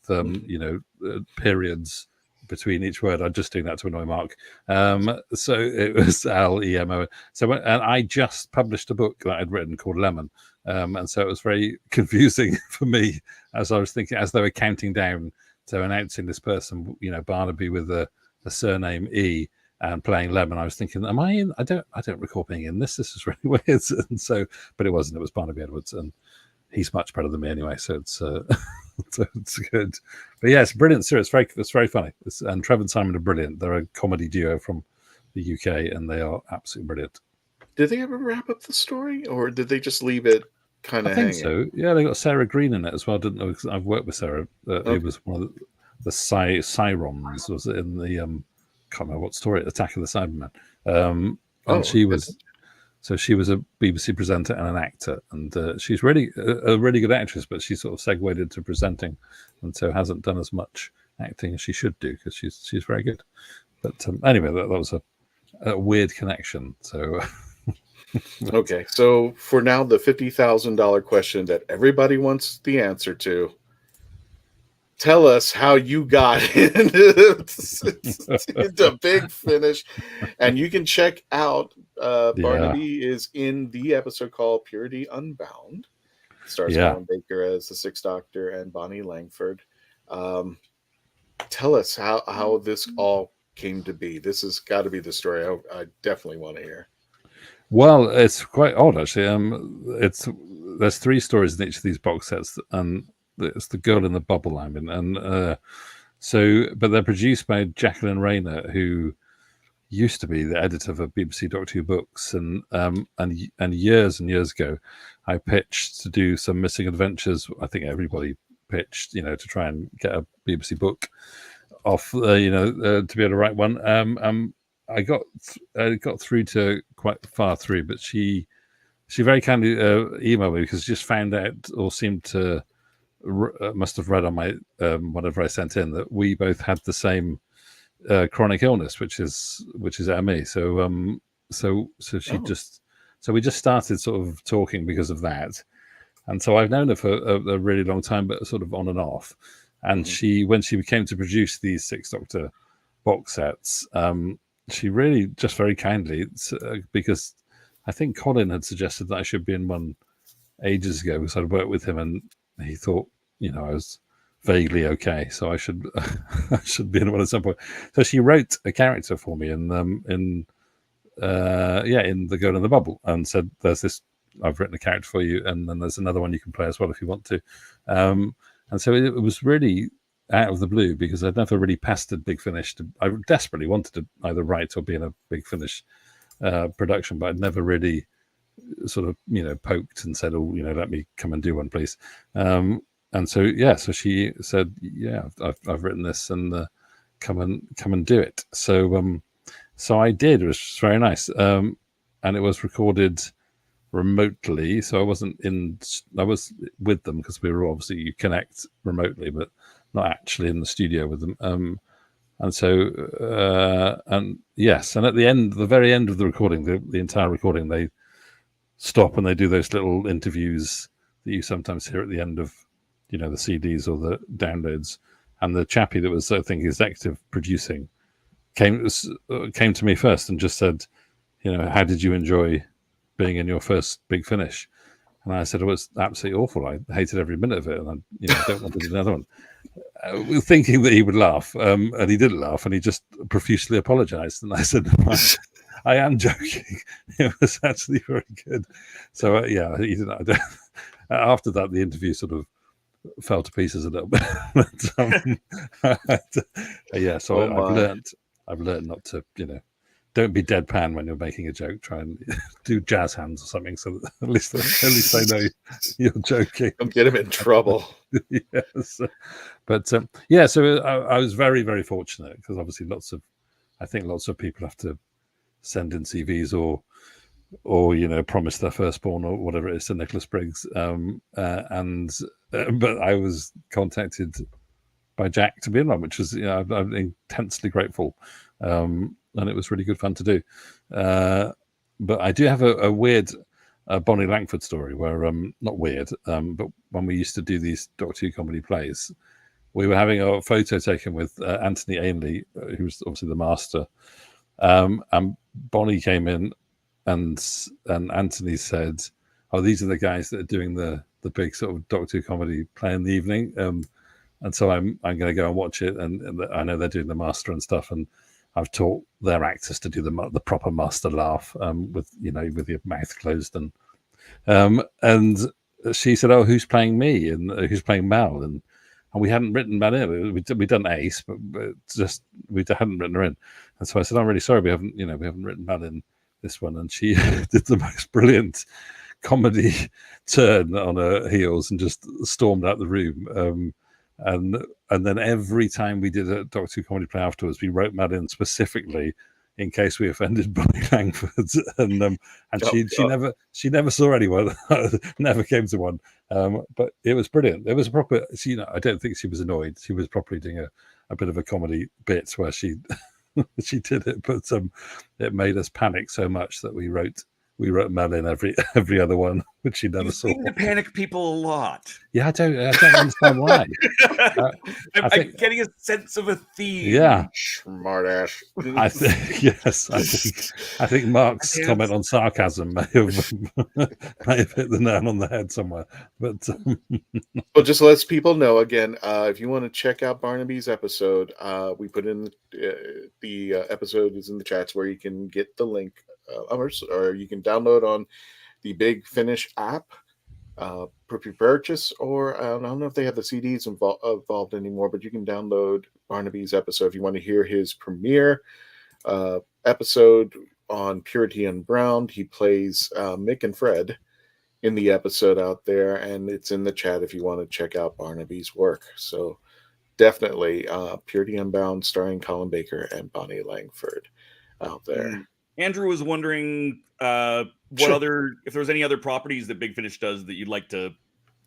periods between each word. I'm just doing that to annoy Mark. So it was L-E-M-O. So, and I just published a book that I'd written called Lemon. And so it was very confusing for me as I was thinking, as they were counting down to announcing this person, Barnaby with a surname E and playing Lemon. I was thinking, am I in? I don't recall being in this. This is really weird. And so, but it wasn't. It was Barnaby Edwards, and he's much better than me anyway. So it's so it's good. But yeah, it's a brilliant series. It's very funny. And Trev and Simon are brilliant. They're a comedy duo from the UK, and they are absolutely brilliant. Did they ever wrap up the story, or did they just leave it kind of hanging? I think so. Yeah, they got Sarah Green in it as well. Didn't know, because I've worked with Sarah. It was one of the Sirens. Was it in the can't remember what story, Attack of the Cybermen. And she was. So she was a BBC presenter and an actor, and she's really a really good actress, but she sort of segued into presenting, and so hasn't done as much acting as she should do, because she's very good. But anyway, that was a weird connection. So okay, so for now, the $50,000 question that everybody wants the answer to. Tell us how you got into Big Finish. And you can check out Barnaby is in the episode called Purity Unbound. Stars Colin Baker as the Sixth Doctor and Bonnie Langford. Tell us how this all came to be. This has got to be the story I definitely want to hear. Well, it's quite odd, actually. There's 3 stories in each of these box sets, and it's the Girl in the Bubble I'm in, and but they're produced by Jacqueline Rayner, who used to be the editor for BBC Doctor Who books, and years and years ago, I pitched to do some Missing Adventures. I think everybody pitched, to try and get a BBC book off, to be able to write one. I got through to quite far through, but she very kindly emailed me because she just found out, or seemed to must have read on my whatever I sent in, that we both had the same chronic illness, which is ME. So we just started sort of talking because of that, and so I've known her for a really long time, but sort of on and off. And when she came to produce these 6 Doctor box sets, she really just very kindly, because I think Colin had suggested that I should be in one ages ago because I'd worked with him, and he thought, I was vaguely okay, so I should be in one at some point. So she wrote a character for me in The Girl in the Bubble, and said, "There's this. I've written a character for you, and then there's another one you can play as well if you want to." And so it was really out of the blue, because I'd never really pestered Big Finish. I desperately wanted to either write or be in a Big Finish production, but I'd never really sort of poked and said, "Oh, let me come and do one, please." And so she said, "Yeah, I've written this, and come and do it." So I did. It was very nice, and it was recorded remotely. So I was with them, because we were obviously, you connect remotely, but not actually in the studio with them. And so and at the very end of the recording, the entire recording, they stop and they do those little interviews that you sometimes hear at the end of the CDs or the downloads. And the chappie that was, I think, executive producing came to me first and just said, "How did you enjoy being in your first Big Finish?" And I said, "It was absolutely awful. I hated every minute of it, and I don't want to do another one." Thinking that he would laugh, and he didn't laugh, and he just profusely apologized. And I said, "I am joking. It was actually very good." So he didn't. After that, the interview sort of fell to pieces a little bit. So I've learned not to, don't be deadpan when you're making a joke. Try and do jazz hands or something, so that at least they know you're joking. Don't get him in trouble. Yes, but so I was very, very fortunate, because obviously lots of people have to send in CVs or promise their firstborn or whatever it is to Nicholas Briggs, but I was contacted by Jack to be in one, which was I'm intensely grateful, and it was really good fun to do. But I do have a weird Bonnie Langford story where not weird, but when we used to do these Doctor Who comedy plays, we were having a photo taken with Anthony Ainley, who was obviously the master, and Bonnie came in, and Anthony said, "Oh, these are the guys that are doing the big sort of Doctor Who comedy play in the evening." And so I'm going to go and watch it, and I know they're doing the master and stuff, and I've taught their actors to do the proper master laugh, with your mouth closed, and she said, "Oh, who's playing me, and who's playing Mel?" And we hadn't written Mel in. We'd done Ace, but just we hadn't written her in. And so I said, "I'm really sorry, we haven't written Mel in this one." And she did the most brilliant comedy turn on her heels and just stormed out the room. And then every time we did a Doctor Who comedy play afterwards, we wrote Mel in specifically in case we offended Bonnie Langford, and she never saw anyone, never came to one. But it was brilliant. It was a proper. I don't think she was annoyed. She was properly doing a bit of a comedy bit where she she did it, but it made us panic so much that we wrote Mel in every other one, which she never saw. You seem to panic people a lot. Yeah, I don't understand why. I'm getting a sense of a theme. Yeah, smart ass. I think Mark's comment on sarcasm may have hit the nail on the head somewhere. But well, just lets people know again. If you want to check out Barnaby's episode, we put in the episode is in the chats where you can get the link. Or you can download on the Big Finish app for purchase, or I don't know if they have the CDs involved anymore, but you can download Barnaby's episode if you want to hear his premiere. episode on Purity Unbound. He plays Mick and Fred in the episode out there, and it's in the chat if you want to check out Barnaby's work. So definitely Purity Unbound starring Colin Baker and Bonnie Langford out there. Andrew was wondering if there's any other properties that Big Finish does that you'd like to,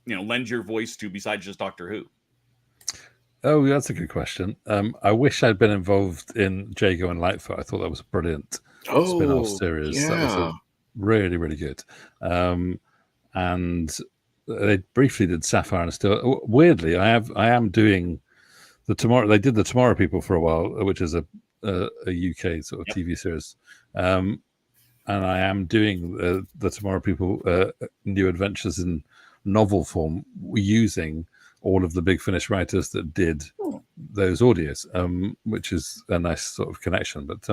lend your voice to besides just Doctor Who. Oh, that's a good question. I wish I'd been involved in Jago and Lightfoot. I thought that was a brilliant spin-off series. Yeah. That was really, really good. And they briefly did Sapphire and Steel. Weirdly, I am doing the Tomorrow. They did the Tomorrow People for a while, which is a UK sort of TV series. And I am doing the Tomorrow People New Adventures in novel form, using all of the Big Finish writers that did those audios, which is a nice sort of connection. But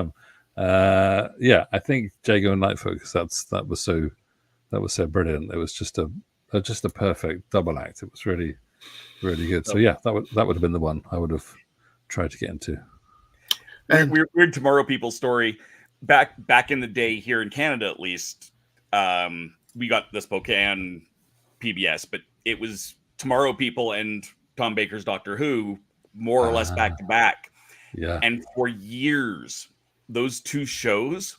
I think Jago and Lightfoot, because that was so brilliant. It was just a perfect double act. It was really, really good. So yeah, that would have been the one I would have tried to get into. Weird Tomorrow People story. Back in the day here in Canada, at least, we got the Spokane PBS, but it was Tomorrow People and Tom Baker's Doctor Who more or less back to back. Yeah. And for years, those two shows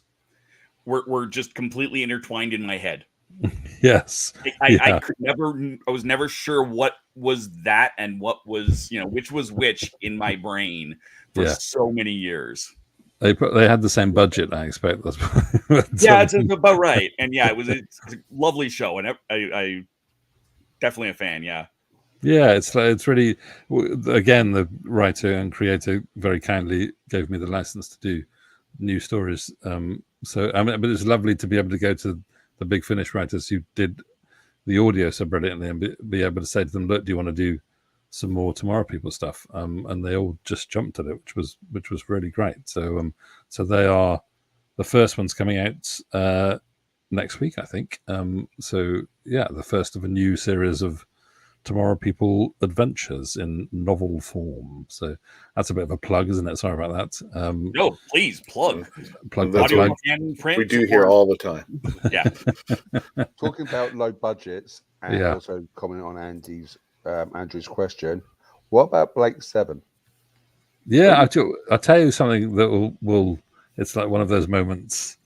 were just completely intertwined in my head. Yes. I was never sure what was that and what was, which was which in my brain for so many years. They had the same budget, I expect. Yeah, it's about right. And yeah, it's a lovely show, and I definitely a fan. Yeah. Yeah, it's really, again, the writer and creator very kindly gave me the license to do new stories. So I mean, but it's lovely to be able to go to the Big Finish writers who did the audio so brilliantly and be able to say to them, look, do you want to do some more Tomorrow People stuff? And they all just jumped at it, which was really great. So they are, the first one's coming out next week, I think. So yeah, the first of a new series of Tomorrow People adventures in novel form. So that's a bit of a plug, isn't it? Sorry about that. No, please plug. Plug. We do hear all the time. Yeah. Talking about low budgets and also comment on Andrew's question. What about Blake 7? Yeah, I'll tell you something that will. It's like one of those moments.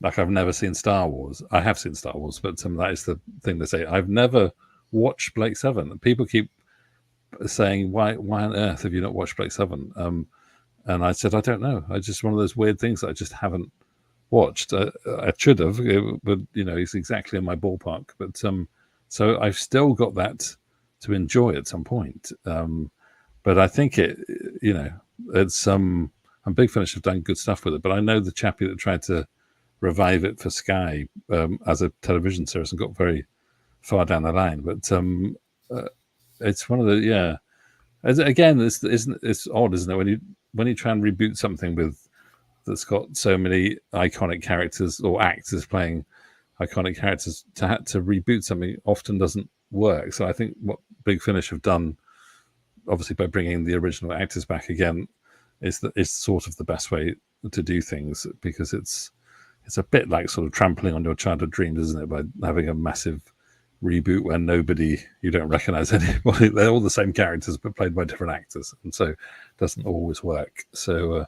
Like, I've never seen Star Wars. I have seen Star Wars, but that is the thing they say. I've never watched Blake 7. People keep saying, why on earth have you not watched Blake 7? And I said, I don't know. It's just one of those weird things that I just haven't watched. I should have, but it's exactly in my ballpark. But so I've still got that to enjoy at some point. But I think it's and Big Finish have done good stuff with it. But I know the chappie that tried to revive it for Sky as a television series and got very far down the line. But it's one of the again, it's odd, isn't it, when you try and reboot something that's got so many iconic characters or actors playing iconic characters, to reboot something often doesn't work. So I think what Big Finish have done, obviously by bringing the original actors back again, is sort of the best way to do things, because it's a bit like sort of trampling on your childhood dreams, isn't it, by having a massive reboot where you don't recognize anybody. They're all the same characters but played by different actors, and so it doesn't always work. So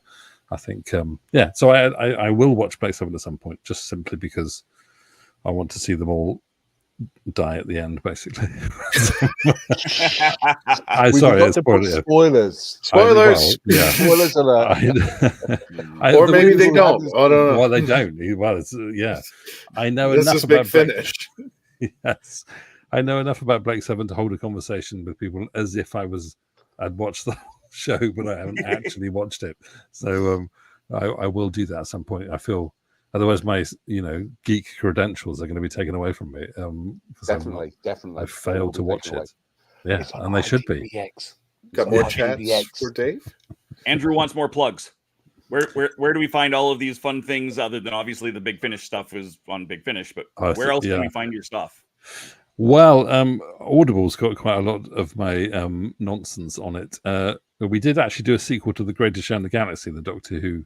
I think so I will watch Blake 7 at some point, just simply because I want to see them all die at the end, basically. Spoilers. Spoilers. Yeah. Spoilers alert. Or maybe they don't. I don't know. Well, they don't. Well, it's I know this enough is about Big Finish. Yes, I know enough about Blake 7 to hold a conversation with people as if I'd watched the whole show, but I haven't actually watched it. So I will do that at some point. I feel otherwise my geek credentials are going to be taken away from me. Definitely. I failed to watch it. Yeah, and they should be. Got more chats for Dave? Andrew wants more plugs. Where do we find all of these fun things, other than obviously the Big Finish stuff is on Big Finish, but where else can we find your stuff? Well, Audible's got quite a lot of my nonsense on it. We did actually do a sequel to The Greatest Show in the Galaxy, the Doctor Who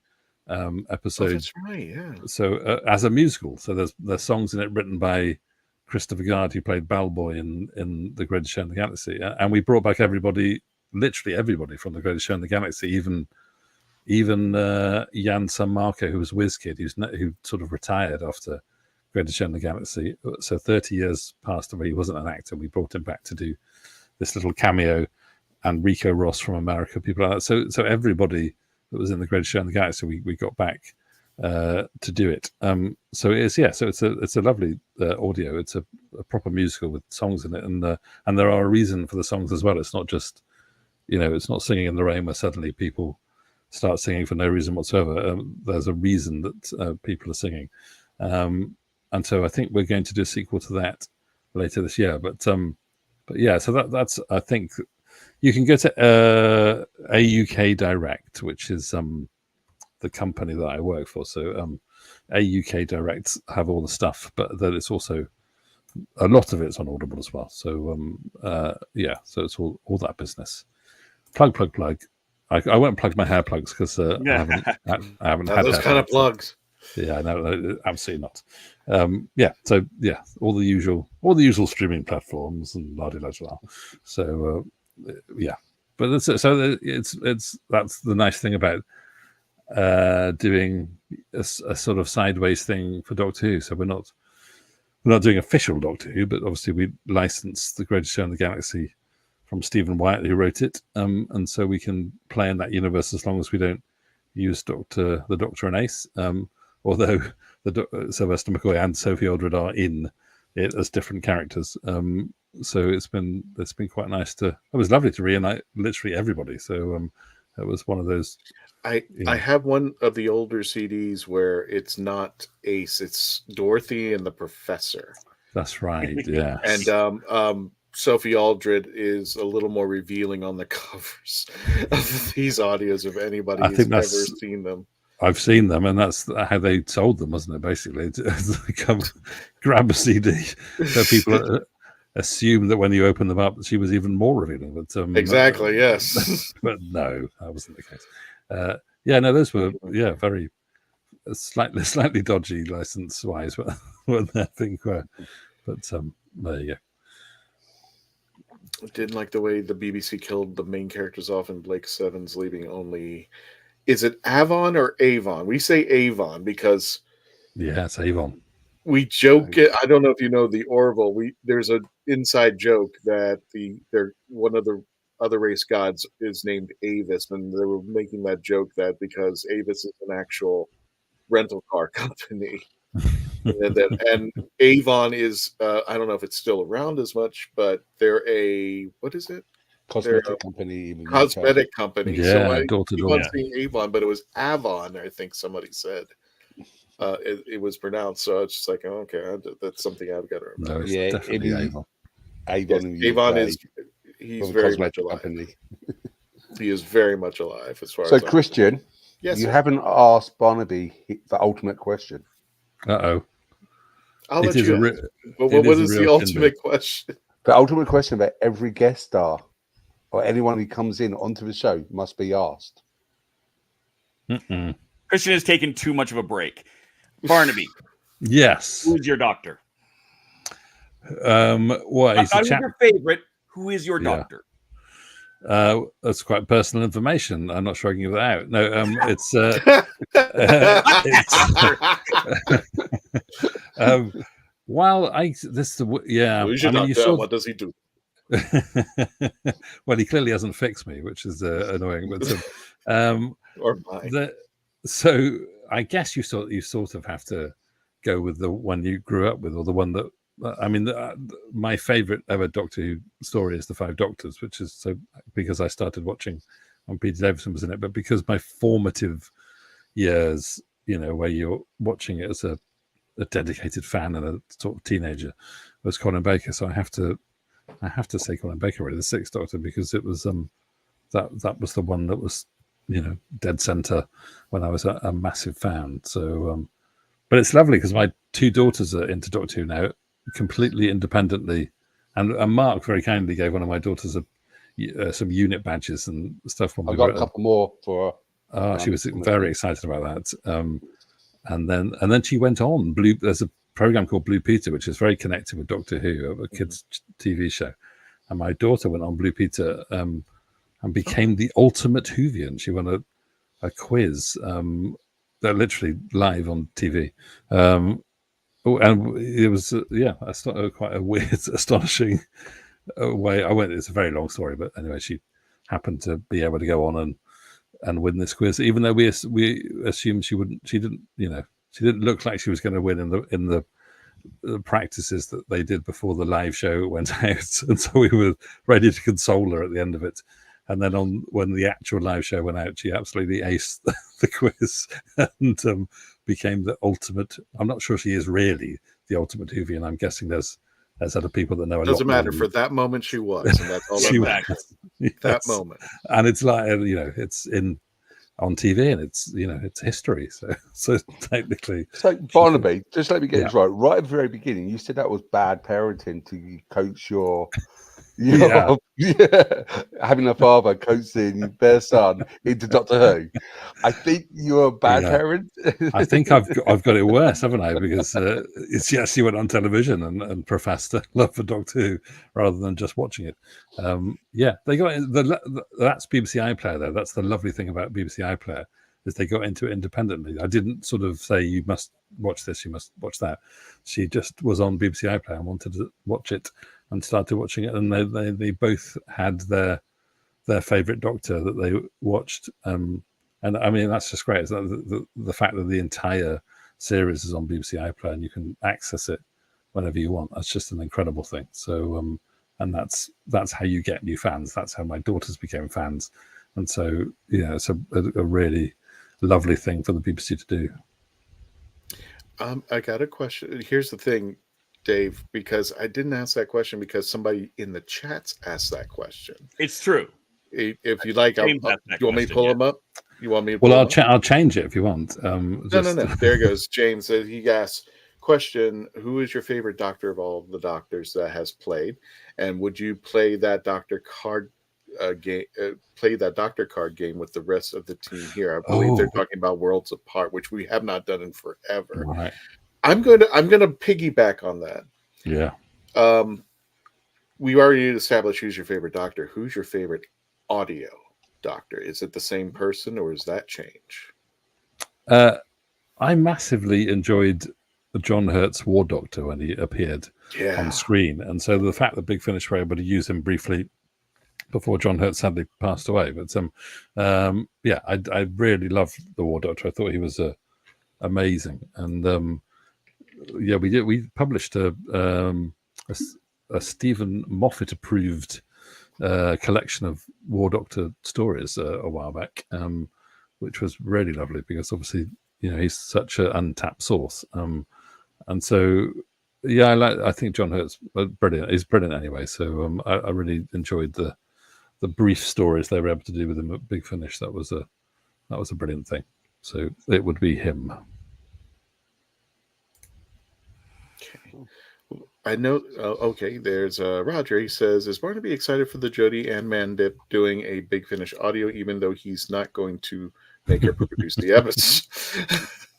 episode. Oh, that's right, yeah. So as a musical, so there's songs in it written by Christopher Guard, who played Balboy in The Greatest Show in the Galaxy, and we brought back literally everybody from The Greatest Show in the Galaxy, even Jan San Marco, who was WizKid, who sort of retired after Greatest Show in the Galaxy. So 30 years passed away. He wasn't an actor. We brought him back to do this little cameo, and Rico Ross from America, people like that. So everybody that was in The Greatest Show in the Galaxy, we got back to do it. So it's a lovely audio. It's a proper musical with songs in it, and there are a reason for the songs as well. It's not just, it's not Singing in the Rain where suddenly people start singing for no reason whatsoever. There's a reason that people are singing, and so I think we're going to do a sequel to that later this year. But yeah, so that's I think you can go to a UK Direct, which is the company that I work for. So a UK Direct have all the stuff, but then it's also a lot of it's on Audible as well. So yeah, so it's all that business. Plug. I won't plug my hair plugs because I haven't had those kind of plugs. Yeah, no, absolutely not. Yeah, so yeah, all the usual streaming platforms and la di la la. So yeah, but that's the nice thing about doing a sort of sideways thing for Doctor Who. So we're not doing official Doctor Who, but obviously we licensed The Greatest Show in the Galaxy from Stephen Wyatt, who wrote it, and so we can play in that universe as long as we don't use the Doctor and Ace. Although Sylvester McCoy and Sophie Aldred are in it as different characters, so it's been quite nice to. It was lovely to reunite literally everybody. So it was one of those. I have one of the older CDs where it's not Ace, it's Dorothy and the Professor. That's right, yeah. And Sophie Aldred is a little more revealing on the covers of these audios if anybody's ever seen them. I've seen them, and that's how they sold them, wasn't it? Basically, grab a CD, so people assume that when you open them up, she was even more revealing. But exactly, yes. But no, that wasn't the case. Yeah, no, those were very slightly dodgy license wise, but I think were. But there you go. I didn't like the way the BBC killed the main characters off in Blake Seven's, leaving only. Is it Avon or Avon? We say Avon because it's Avon. We joke. I don't know if you know the Orville. There's an inside joke that one of the other race gods is named Avis, and they were making that joke that because Avis is an actual rental car company. and Avon is I don't know if it's still around as much, but they're what is it? Cosmetic company. Cosmetic company. Yeah, so I door to keep door. on saying Avon, but it was Avon, I think somebody said. It was pronounced, so it's just like, oh, okay, that's something I've got to remember. No, it's definitely Avon. Avon is he's very much alive. He is very much alive as far as. So, Christian, yes, you haven't asked Barnaby the ultimate question. Uh-oh. I'll let you. What is the ultimate question? The ultimate question about every guest star or anyone who comes in onto the show must be asked. Christian has taken too much of a break. Barnaby. Yes. Who's your doctor? What is your favorite? Who is your doctor? That's quite personal information. I'm not sure I can give that out. No, it's what does he do? Well, he clearly hasn't fixed me, which is annoying. But or mine. So I guess you sort of have to go with the one you grew up with, or the one that. I mean, my favorite ever Doctor Who story is The Five Doctors, which is so because I started watching when Peter Davison was in it, but because my formative years, where you're watching it as a dedicated fan and a sort of teenager, was Colin Baker. So I have to say Colin Baker, really, the Sixth Doctor, because it was that was the one that was dead center when I was a massive fan. So, but it's lovely because my two daughters are into Doctor Who now, completely independently, and Mark very kindly gave one of my daughters some unit badges and stuff. I've got a couple more for Oh, she was very excited about that. And then she went on. There's a program called Blue Peter, which is very connected with Doctor Who, a kids' TV show. And my daughter went on Blue Peter and became the ultimate Whovian. She won a quiz. They're literally live on TV. And it was quite a weird, astonishing way. It's a very long story, but anyway, she happened to be able to go on and win this quiz, even though we assumed she wouldn't. She didn't look like she was going to win in the practices that they did before the live show went out, and so we were ready to console her at the end of it. And then when the actual live show went out, she absolutely aced the quiz and became the ultimate. I'm not sure she is really the ultimate Whovian. I'm guessing there's other people that know. Doesn't matter. For that moment, she was, and that's all that matters. Yes. That moment, and it's like it's on TV, and it's history. So technically, so Barnaby, just let me get this right. Right at the very beginning, you said that was bad parenting to coach your having a father coaching their son into Doctor Who. I think you're a bad parent. I think I've got it worse, haven't I? Because she actually went on television and professed a love for Doctor Who rather than just watching it. They got that's BBC iPlayer though. That's the lovely thing about BBC iPlayer is they got into it independently. I didn't sort of say you must watch this, you must watch that. She just was on BBC iPlayer and wanted to watch it and started watching it, and they both had their favorite Doctor that they watched. And I mean that's just great. The fact that the entire series is on BBC iPlayer and you can access it whenever you want. That's just an incredible thing. So and that's how you get new fans. That's how my daughters became fans. And so it's a really lovely thing for the BBC to do. I got a question. Here's the thing, Dave, because I didn't ask that question because somebody in the chats asked that question. It's true. If you like, you want me to pull them up? You want me to pull Well, I'll change it if you want. No. There goes. James says he asks, question, who is your favorite Doctor of all the Doctors that has played? And would you play that Doctor card game? Play that Doctor card game with the rest of the team here? I believe they're talking about Worlds Apart, which we have not done in forever. Right. I'm gonna piggyback on that. Yeah. We already established who's your favorite Doctor. Who's your favorite audio Doctor? Is it the same person or is that change? I massively enjoyed John Hurt's War Doctor when he appeared on screen, and so the fact that Big Finish were able to use him briefly before John Hurt sadly passed away, but I really loved the War Doctor. I thought he was amazing, and we published a Stephen Moffat approved collection of War Doctor stories a while back, which was really lovely because obviously he's such an untapped source, and so I think John Hurt's brilliant. He's brilliant anyway. So I really enjoyed the brief stories they were able to do with him at Big Finish. That was a brilliant thing. So it would be him. Okay. I know. Okay, there's Roger. He says, "Is Barnaby excited for the Jodie and Mandip doing a Big Finish audio, even though he's not going to make her produce the episode?"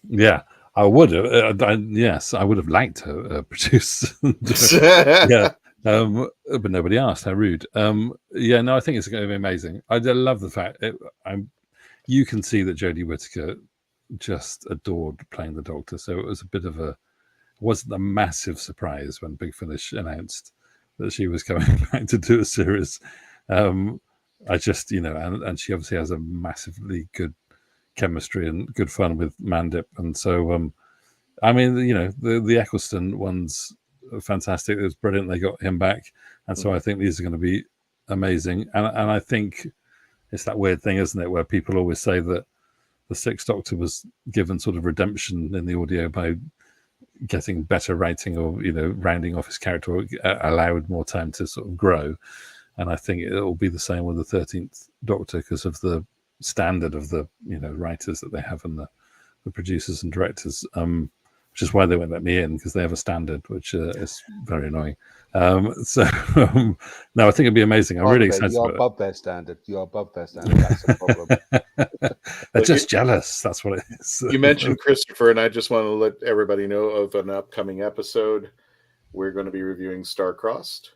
Yeah, I would have. Yes, I would have liked to produce. But nobody asked. How rude. I think it's going to be amazing. I love the fact you can see that Jodie Whittaker just adored playing the Doctor. So it was a bit of wasn't a massive surprise when Big Finish announced that she was coming back to do a series. I just, and she obviously has a massively good chemistry and good fun with Mandip. And so, the Eccleston one's fantastic. It was brilliant. They got him back. And so I think these are going to be amazing. And I think it's that weird thing, isn't it, where people always say that the Sixth Doctor was given sort of redemption in the audio by getting better writing or rounding off his character, or allowed more time to sort of grow. And I think it will be the same with the 13th Doctor because of the standard of the writers that they have and the producers and directors. which is why they won't let me in, because they have a standard, which is very annoying. No, I think it'd be amazing. I'm really excited. You're above their standard. You're above their standard. That's the problem. They're just jealous. That's what it is. You mentioned Christopher, and I just want to let everybody know of an upcoming episode. We're going to be reviewing Star-Crossed.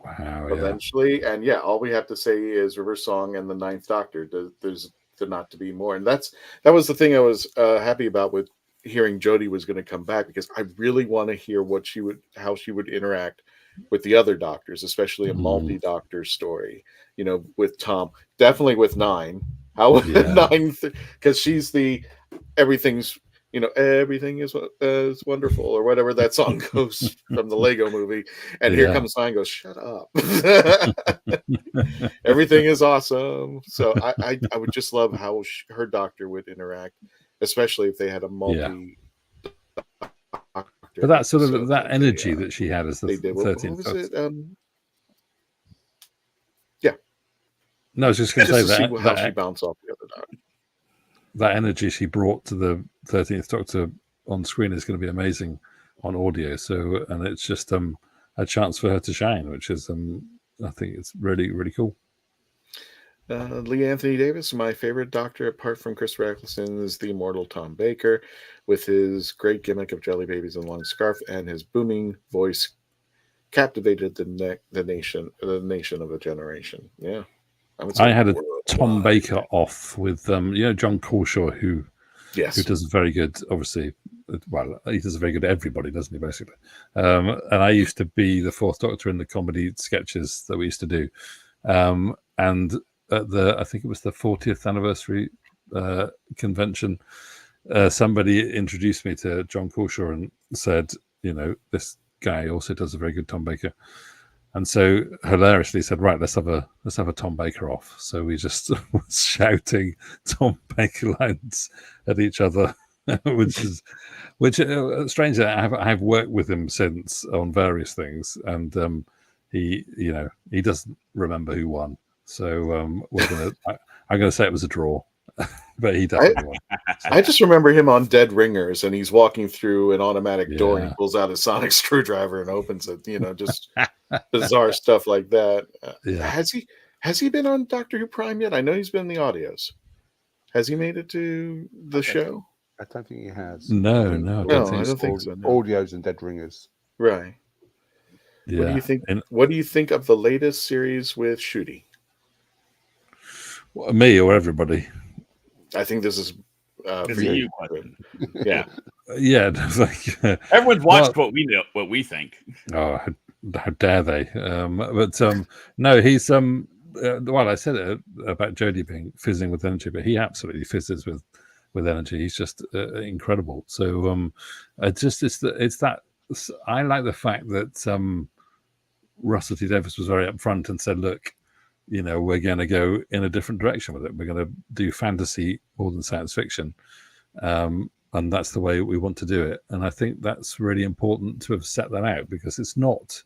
Wow! Eventually, and all we have to say is Reverse Song and the Ninth Doctor. There's not to be more, and that was the thing I was happy about with hearing Jodie was going to come back, because I really want to hear how she would interact with the other doctors, especially a multi-doctor story. With Tom, definitely with Nine. How Nine? Because she's everything's. Everything is wonderful, or whatever that song goes from the Lego movie. And here comes Nine, goes, shut up. Everything is awesome. So I would just love how her doctor would interact, especially if they had a multi. But that sort of that energy that she had as the 13th. What was it? No, I was just going to say that how she bounced off the other doctor. That energy she brought to the 13th Doctor on screen is going to be amazing on audio. So, and it's just a chance for her to shine, which is I think it's really, really cool. Lee Anthony Davis, my favorite Doctor apart from Christopher Eccleston, is the immortal Tom Baker, with his great gimmick of jelly babies and long scarf, and his booming voice captivated the nation of a generation. Yeah. I had a Tom Baker off with John Corshaw, who does a very good, obviously, well, he does a very good everybody, doesn't he, basically? And I used to be the Fourth Doctor in the comedy sketches that we used to do. And at I think it was the 40th anniversary convention, somebody introduced me to John Corshaw and said, this guy also does a very good Tom Baker. And so hilariously said, right, let's have a Tom Baker off. So we just was shouting Tom Baker lines at each other, which strangely, I've worked with him since on various things, and he doesn't remember who won. So I'm gonna say it was a draw. But he definitely won. I just remember him on Dead Ringers, and he's walking through an automatic door, and he pulls out a sonic screwdriver and opens it. Just bizarre stuff like that. Has he been on Doctor Who Prime yet? I know he's been in the audios. Has he made it to the show? I don't think he has. No, I don't think so. No. Audios and Dead Ringers. Right. Yeah. What do you think? What do you think of the latest series with Ncuti? Me or everybody? I think this is for you question. Yeah. Everyone's watched what we think. Oh, how dare they? No, he's well, I said it about Jodie being fizzing with energy, but he absolutely fizzes with energy. He's just incredible. So it's that I like the fact that Russell T Davies was very upfront and said, look, we're going to go in a different direction with it. We're going to do fantasy more than science fiction. And that's the way we want to do it. And I think that's really important to have set that out, because it's not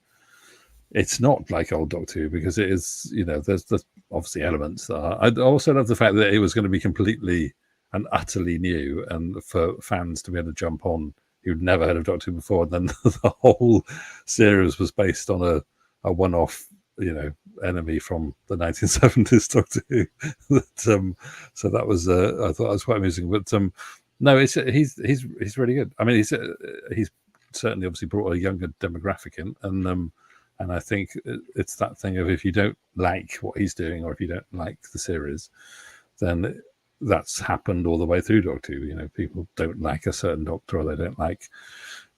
like old Doctor Who, because it is, there's obviously elements that are. I also love the fact that it was going to be completely and utterly new, and for fans to be able to jump on who'd never heard of Doctor Who before. And then the whole series was based on a one-off, enemy from the 1970s Doctor Who. So that was I thought that was quite amusing. But no, he's really good. I mean, he's certainly obviously brought a younger demographic in, and I think it's that thing of, if you don't like what he's doing, or if you don't like the series, then that's happened all the way through Doctor Who. People don't like a certain Doctor, or they don't like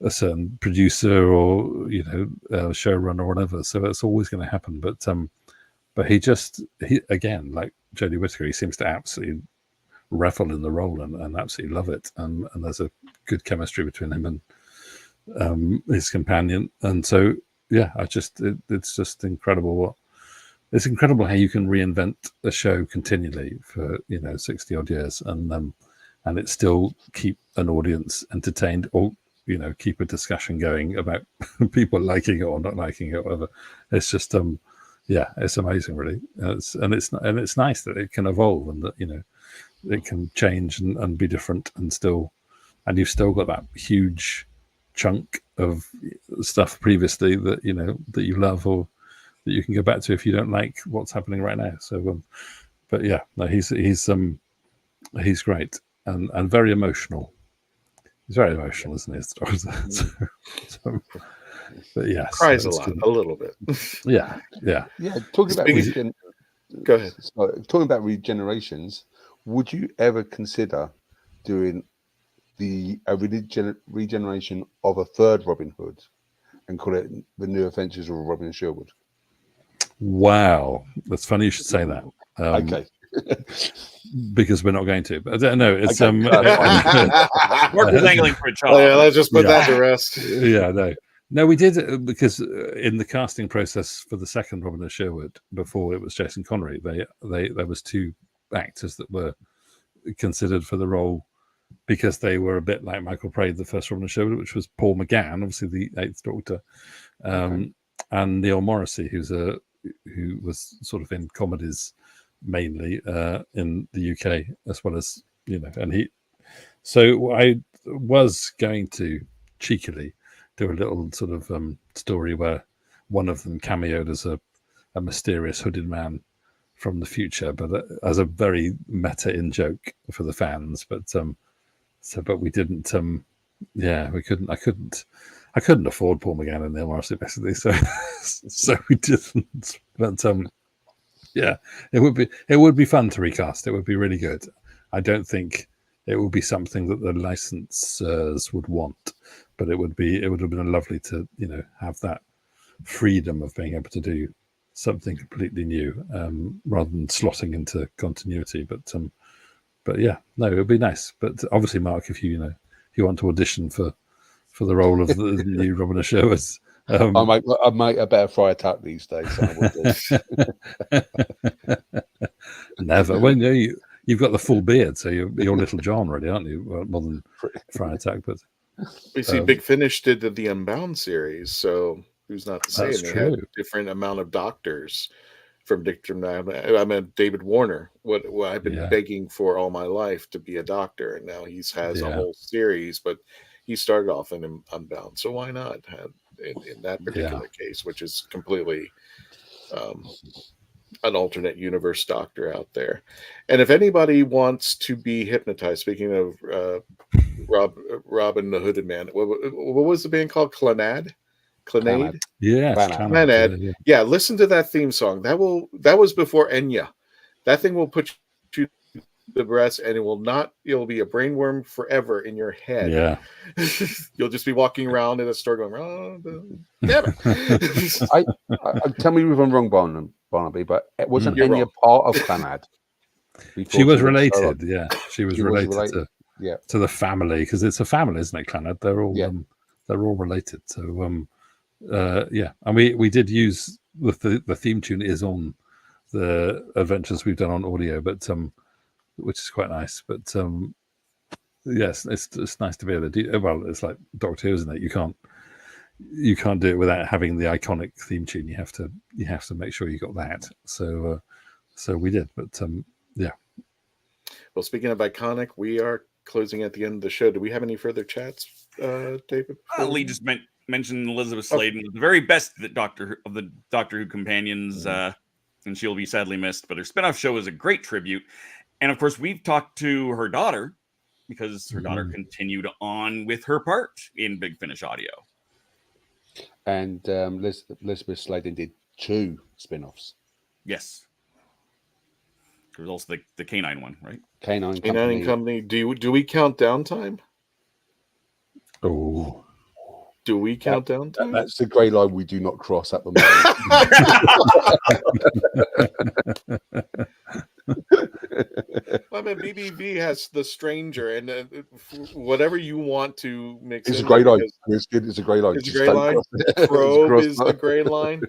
a certain producer, or showrunner or whatever. So it's always going to happen. But he again, like Jodie Whittaker, he seems to absolutely revel in the role and absolutely love it. And there's a good chemistry between him and his companion. And so it's just incredible. It's incredible how you can reinvent a show continually for 60 odd years, and it still keep an audience entertained, or keep a discussion going about people liking it or not liking it, or whatever. It's just it's amazing, really. And it's nice that it can evolve, and that it can change and be different, and you've still got that huge chunk of stuff previously that that you love or that you can go back to if you don't like what's happening right now. So, but yeah, no, he's great and very emotional. He's very emotional, isn't he? But yes, cries a lot, a little bit. Yeah. Talking about go ahead. Talking about regenerations, would you ever consider doing a regeneration of a third Robin Hood and call it the New Adventures of Robin and Sherwood? Wow, that's funny you should say that. Okay. Because we're not going to, but no, it's Mark was angling for a job. Oh, yeah, let's just put that to rest. No, we did because in the casting process for the second Robin of Sherwood, before it was Jason Connery, there was 2 actors that were considered for the role because they were a bit like Michael Praed, the first Robin of Sherwood, which was Paul McGann, obviously the 8th Doctor, and Neil Morrissey, who was sort of in comedies mainly in the UK as well as and so I was going to cheekily do a little sort of story where one of them cameoed as a mysterious hooded man from the future, but as a very meta in joke for the fans. But but we didn't. We couldn't. I couldn't afford Paul McGann and Neil Morrissey basically, so we didn't. But it would be fun to recast. It would be really good. I don't think it would be something that the licensors would want, but it would have been lovely to have that freedom of being able to do something completely new rather than slotting into continuity. But yeah, no, it would be nice. But obviously, Mark, if you want to audition for the role of the new Robin of Sherwood, I make a better fry tuck these days. So I would do. Never. Well, you've got the full beard, so you're Little John, really, aren't you? Well, more than Fry Attack, but we see Big Finish did the Unbound series, so who's not to say? That's They true. had a different amount of doctors from Dickdom. I mean, David Warner, what I've been begging for all my life to be a doctor, and now he has a whole series, but he started off in Unbound, so why not have in that particular case, which is completely an alternate universe doctor out there. And if anybody wants to be hypnotized, speaking of Robin the Hooded Man, what was the band called? Clanad? Yeah, Clanad. Yeah, listen to that theme song. That was before Enya. That thing will put you to the breast, and it'll be a brainworm forever in your head. Yeah. You'll just be walking around in a store going, oh, damn it. I tell me if I'm wrong, Barnaby, but it wasn't Enya part of Clanad. She was related, She was related to the family, because it's a family, isn't it? Clanad. They're all related. So and we did use the theme tune is on the adventures we've done on audio, but which is quite nice. But yes, it's nice to be able to do. Well, it's like Doctor Who, isn't it? You can't do it without having the iconic theme tune. You have to make sure you got that. So we did. But yeah. Well, speaking of iconic, we are closing at the end of the show. Do we have any further chats, David? Lee just mentioned Elizabeth Sladen, the very best Doctor Who companions, and she'll be sadly missed. But her spinoff show is a great tribute. And of course, we've talked to her daughter, because her daughter continued on with her part in Big Finish Audio. And Elizabeth Sladen did 2 spin-offs. Yes. There was also the Canine one, right? Canine Company. Do we count downtime? Oh. Do we count downtime? That's the grey line we do not cross at the moment. I mean, BBV has The Stranger, and whatever you want to mix. It's a grey line. It's good. It's a grey line. It's a grey line. Probe is the grey line.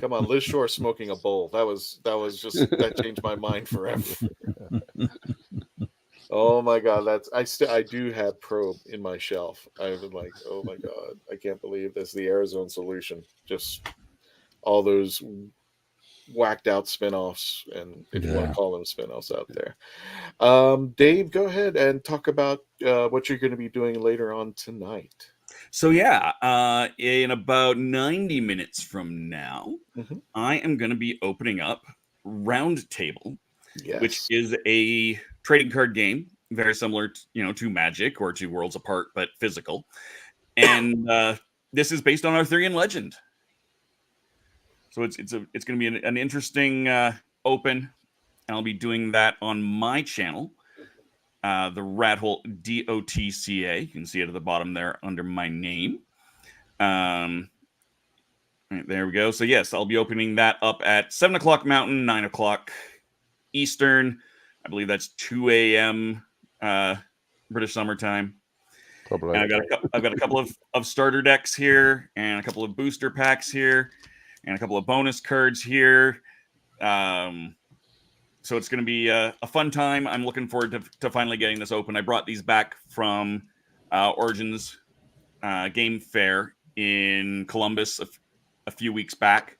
Come on, Liz Shore smoking a bowl. That that changed my mind forever. Oh my God, I do have Probe in my shelf. I've been like, oh my God, I can't believe this. The Arizona Solution, just all those whacked out spinoffs, and if you want Yeah. to call them spinoffs out there. Dave, go ahead and talk about what you're going to be doing later on tonight. So yeah, in about 90 minutes from now, I am going to be opening up Roundtable, which is a trading card game very similar to Magic or to Worlds Apart, but physical. And this is based on Arthurian legend. So it's going to be an interesting open. And I'll be doing that on my channel, TheRatHole.ca. You can see it at the bottom there under my name. Right, there we go. So yes, I'll be opening that up at 7 o'clock Mountain, 9 o'clock Eastern. I believe that's 2 a.m. British summertime. Probably. And I've got a couple of starter decks here, and a couple of booster packs here, and a couple of bonus cards here. So it's going to be a fun time. I'm looking forward to finally getting this open. I brought these back from Origins Game Fair in Columbus a few weeks back.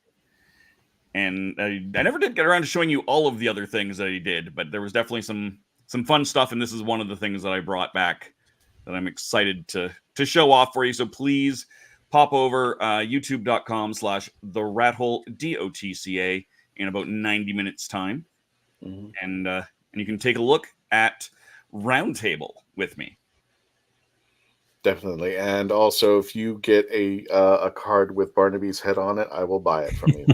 And I never did get around to showing you all of the other things that he did, but there was definitely some fun stuff, and this is one of the things that I brought back that I'm excited to show off for you. So please pop over youtube.com/TheRatHole.ca in about 90 minutes time. And you can take a look at Roundtable with me. Definitely. And also, if you get a card with Barnaby's head on it, I will buy it from you.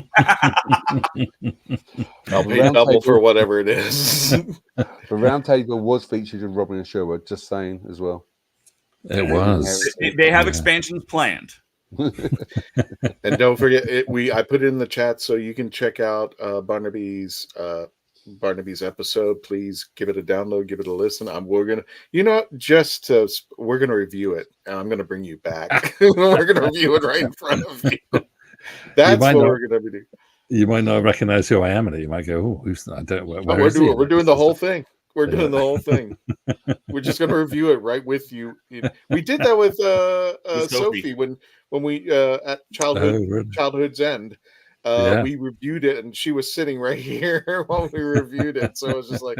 I'll pay double for whatever it is. The Roundtable was featured in Robin and Sherwood, just saying as well. It was. They have expansions planned. And don't forget, I put it in the chat so you can check out Barnaby's episode. Please give it a download, give it a listen. We're gonna review it, and I'm gonna bring you back. We're gonna review it right in front of you. That's what we're gonna be doing. You might not recognize who I am, and you might go, "Oh, who's that? I don't." We're doing the whole thing. We're doing the whole thing. We're just going to review it right with you. We did that with Sophie when we at Childhood's End. We reviewed it, and she was sitting right here while we reviewed it. So it was just like,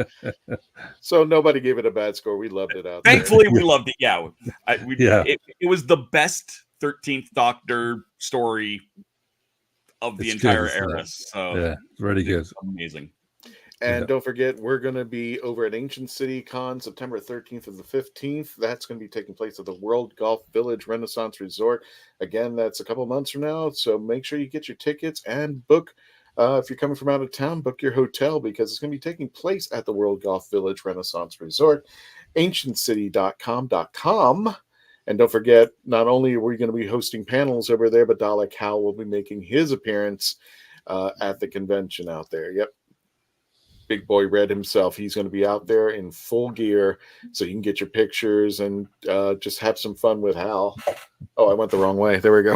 so nobody gave it a bad score. We loved it out there. Thankfully, we loved it. Yeah, it was the best 13th Doctor story of the entire era. So yeah, really good, amazing. And don't forget, we're going to be over at Ancient City Con September 13th and the 15th. That's going to be taking place at the World Golf Village Renaissance Resort. Again, that's a couple months from now, so make sure you get your tickets and book. If you're coming from out of town, book your hotel because it's going to be taking place at the World Golf Village Renaissance Resort. AncientCity.com. And don't forget, not only are we going to be hosting panels over there, but DALEKHAL will be making his appearance at the convention out there. Yep. Big Boy Red himself. He's going to be out there in full gear, so you can get your pictures and just have some fun with Hal. Oh, I went the wrong way. There we go.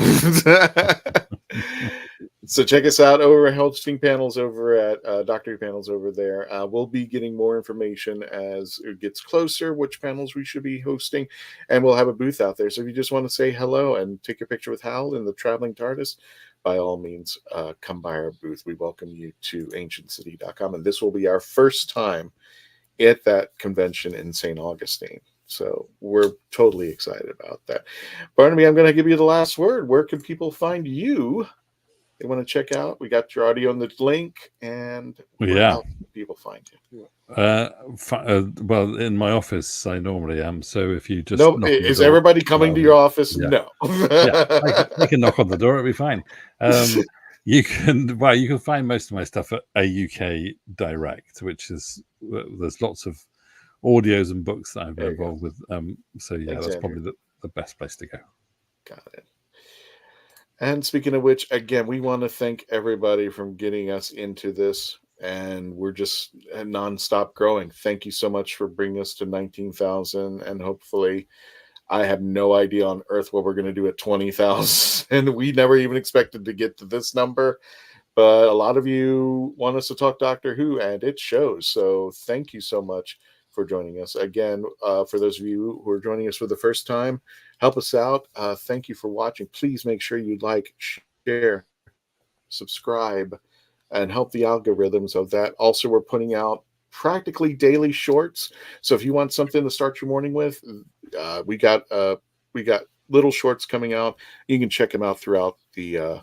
So check us out over at hosting panels over at Doctor Who panels over there. We'll be getting more information as it gets closer, which panels we should be hosting, and we'll have a booth out there. So if you just want to say hello and take a picture with Hal in the Traveling TARDIS, by all means, come by our booth. We welcome you to AncientCity.com. And this will be our first time at that convention in St. Augustine. So we're totally excited about that. Barnaby, I'm going to give you the last word. Where can people find you? They want to check out. We got your audio on the link. And where else can people find you? Well, in my office, I normally am. So if you just is everybody coming to your office? Yeah. No. I can knock on the door; it'll be fine. You can find most of my stuff at AUK Direct, which is there's lots of audios and books that I'm involved with. So yeah, that's probably the best place to go. Got it. And speaking of which, again, we want to thank everybody from getting us into this. And we're just nonstop growing. Thank you so much for bringing us to 19,000. And hopefully, I have no idea on earth what we're going to do at 20,000. And we never even expected to get to this number. But a lot of you want us to talk Doctor Who, and it shows. So thank you so much for joining us. Again, for those of you who are joining us for the first time, help us out. Thank you for watching. Please make sure you like, share, subscribe. and help the algorithms of that. Also, we're putting out practically daily shorts. So if you want something to start your morning with, we got little shorts coming out. You can check them out throughout the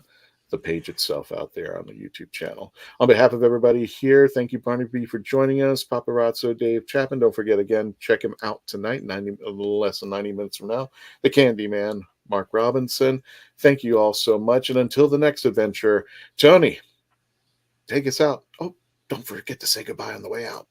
page itself out there on the YouTube channel. On behalf of everybody here, thank you, Barnaby, for joining us. Paparazzo, Dave Chapman. Don't forget, again, check him out tonight, a little less than 90 minutes from now. The Candyman, Mark Robinson. Thank you all so much. And until the next adventure, Tony, take us out. Oh, don't forget to say goodbye on the way out.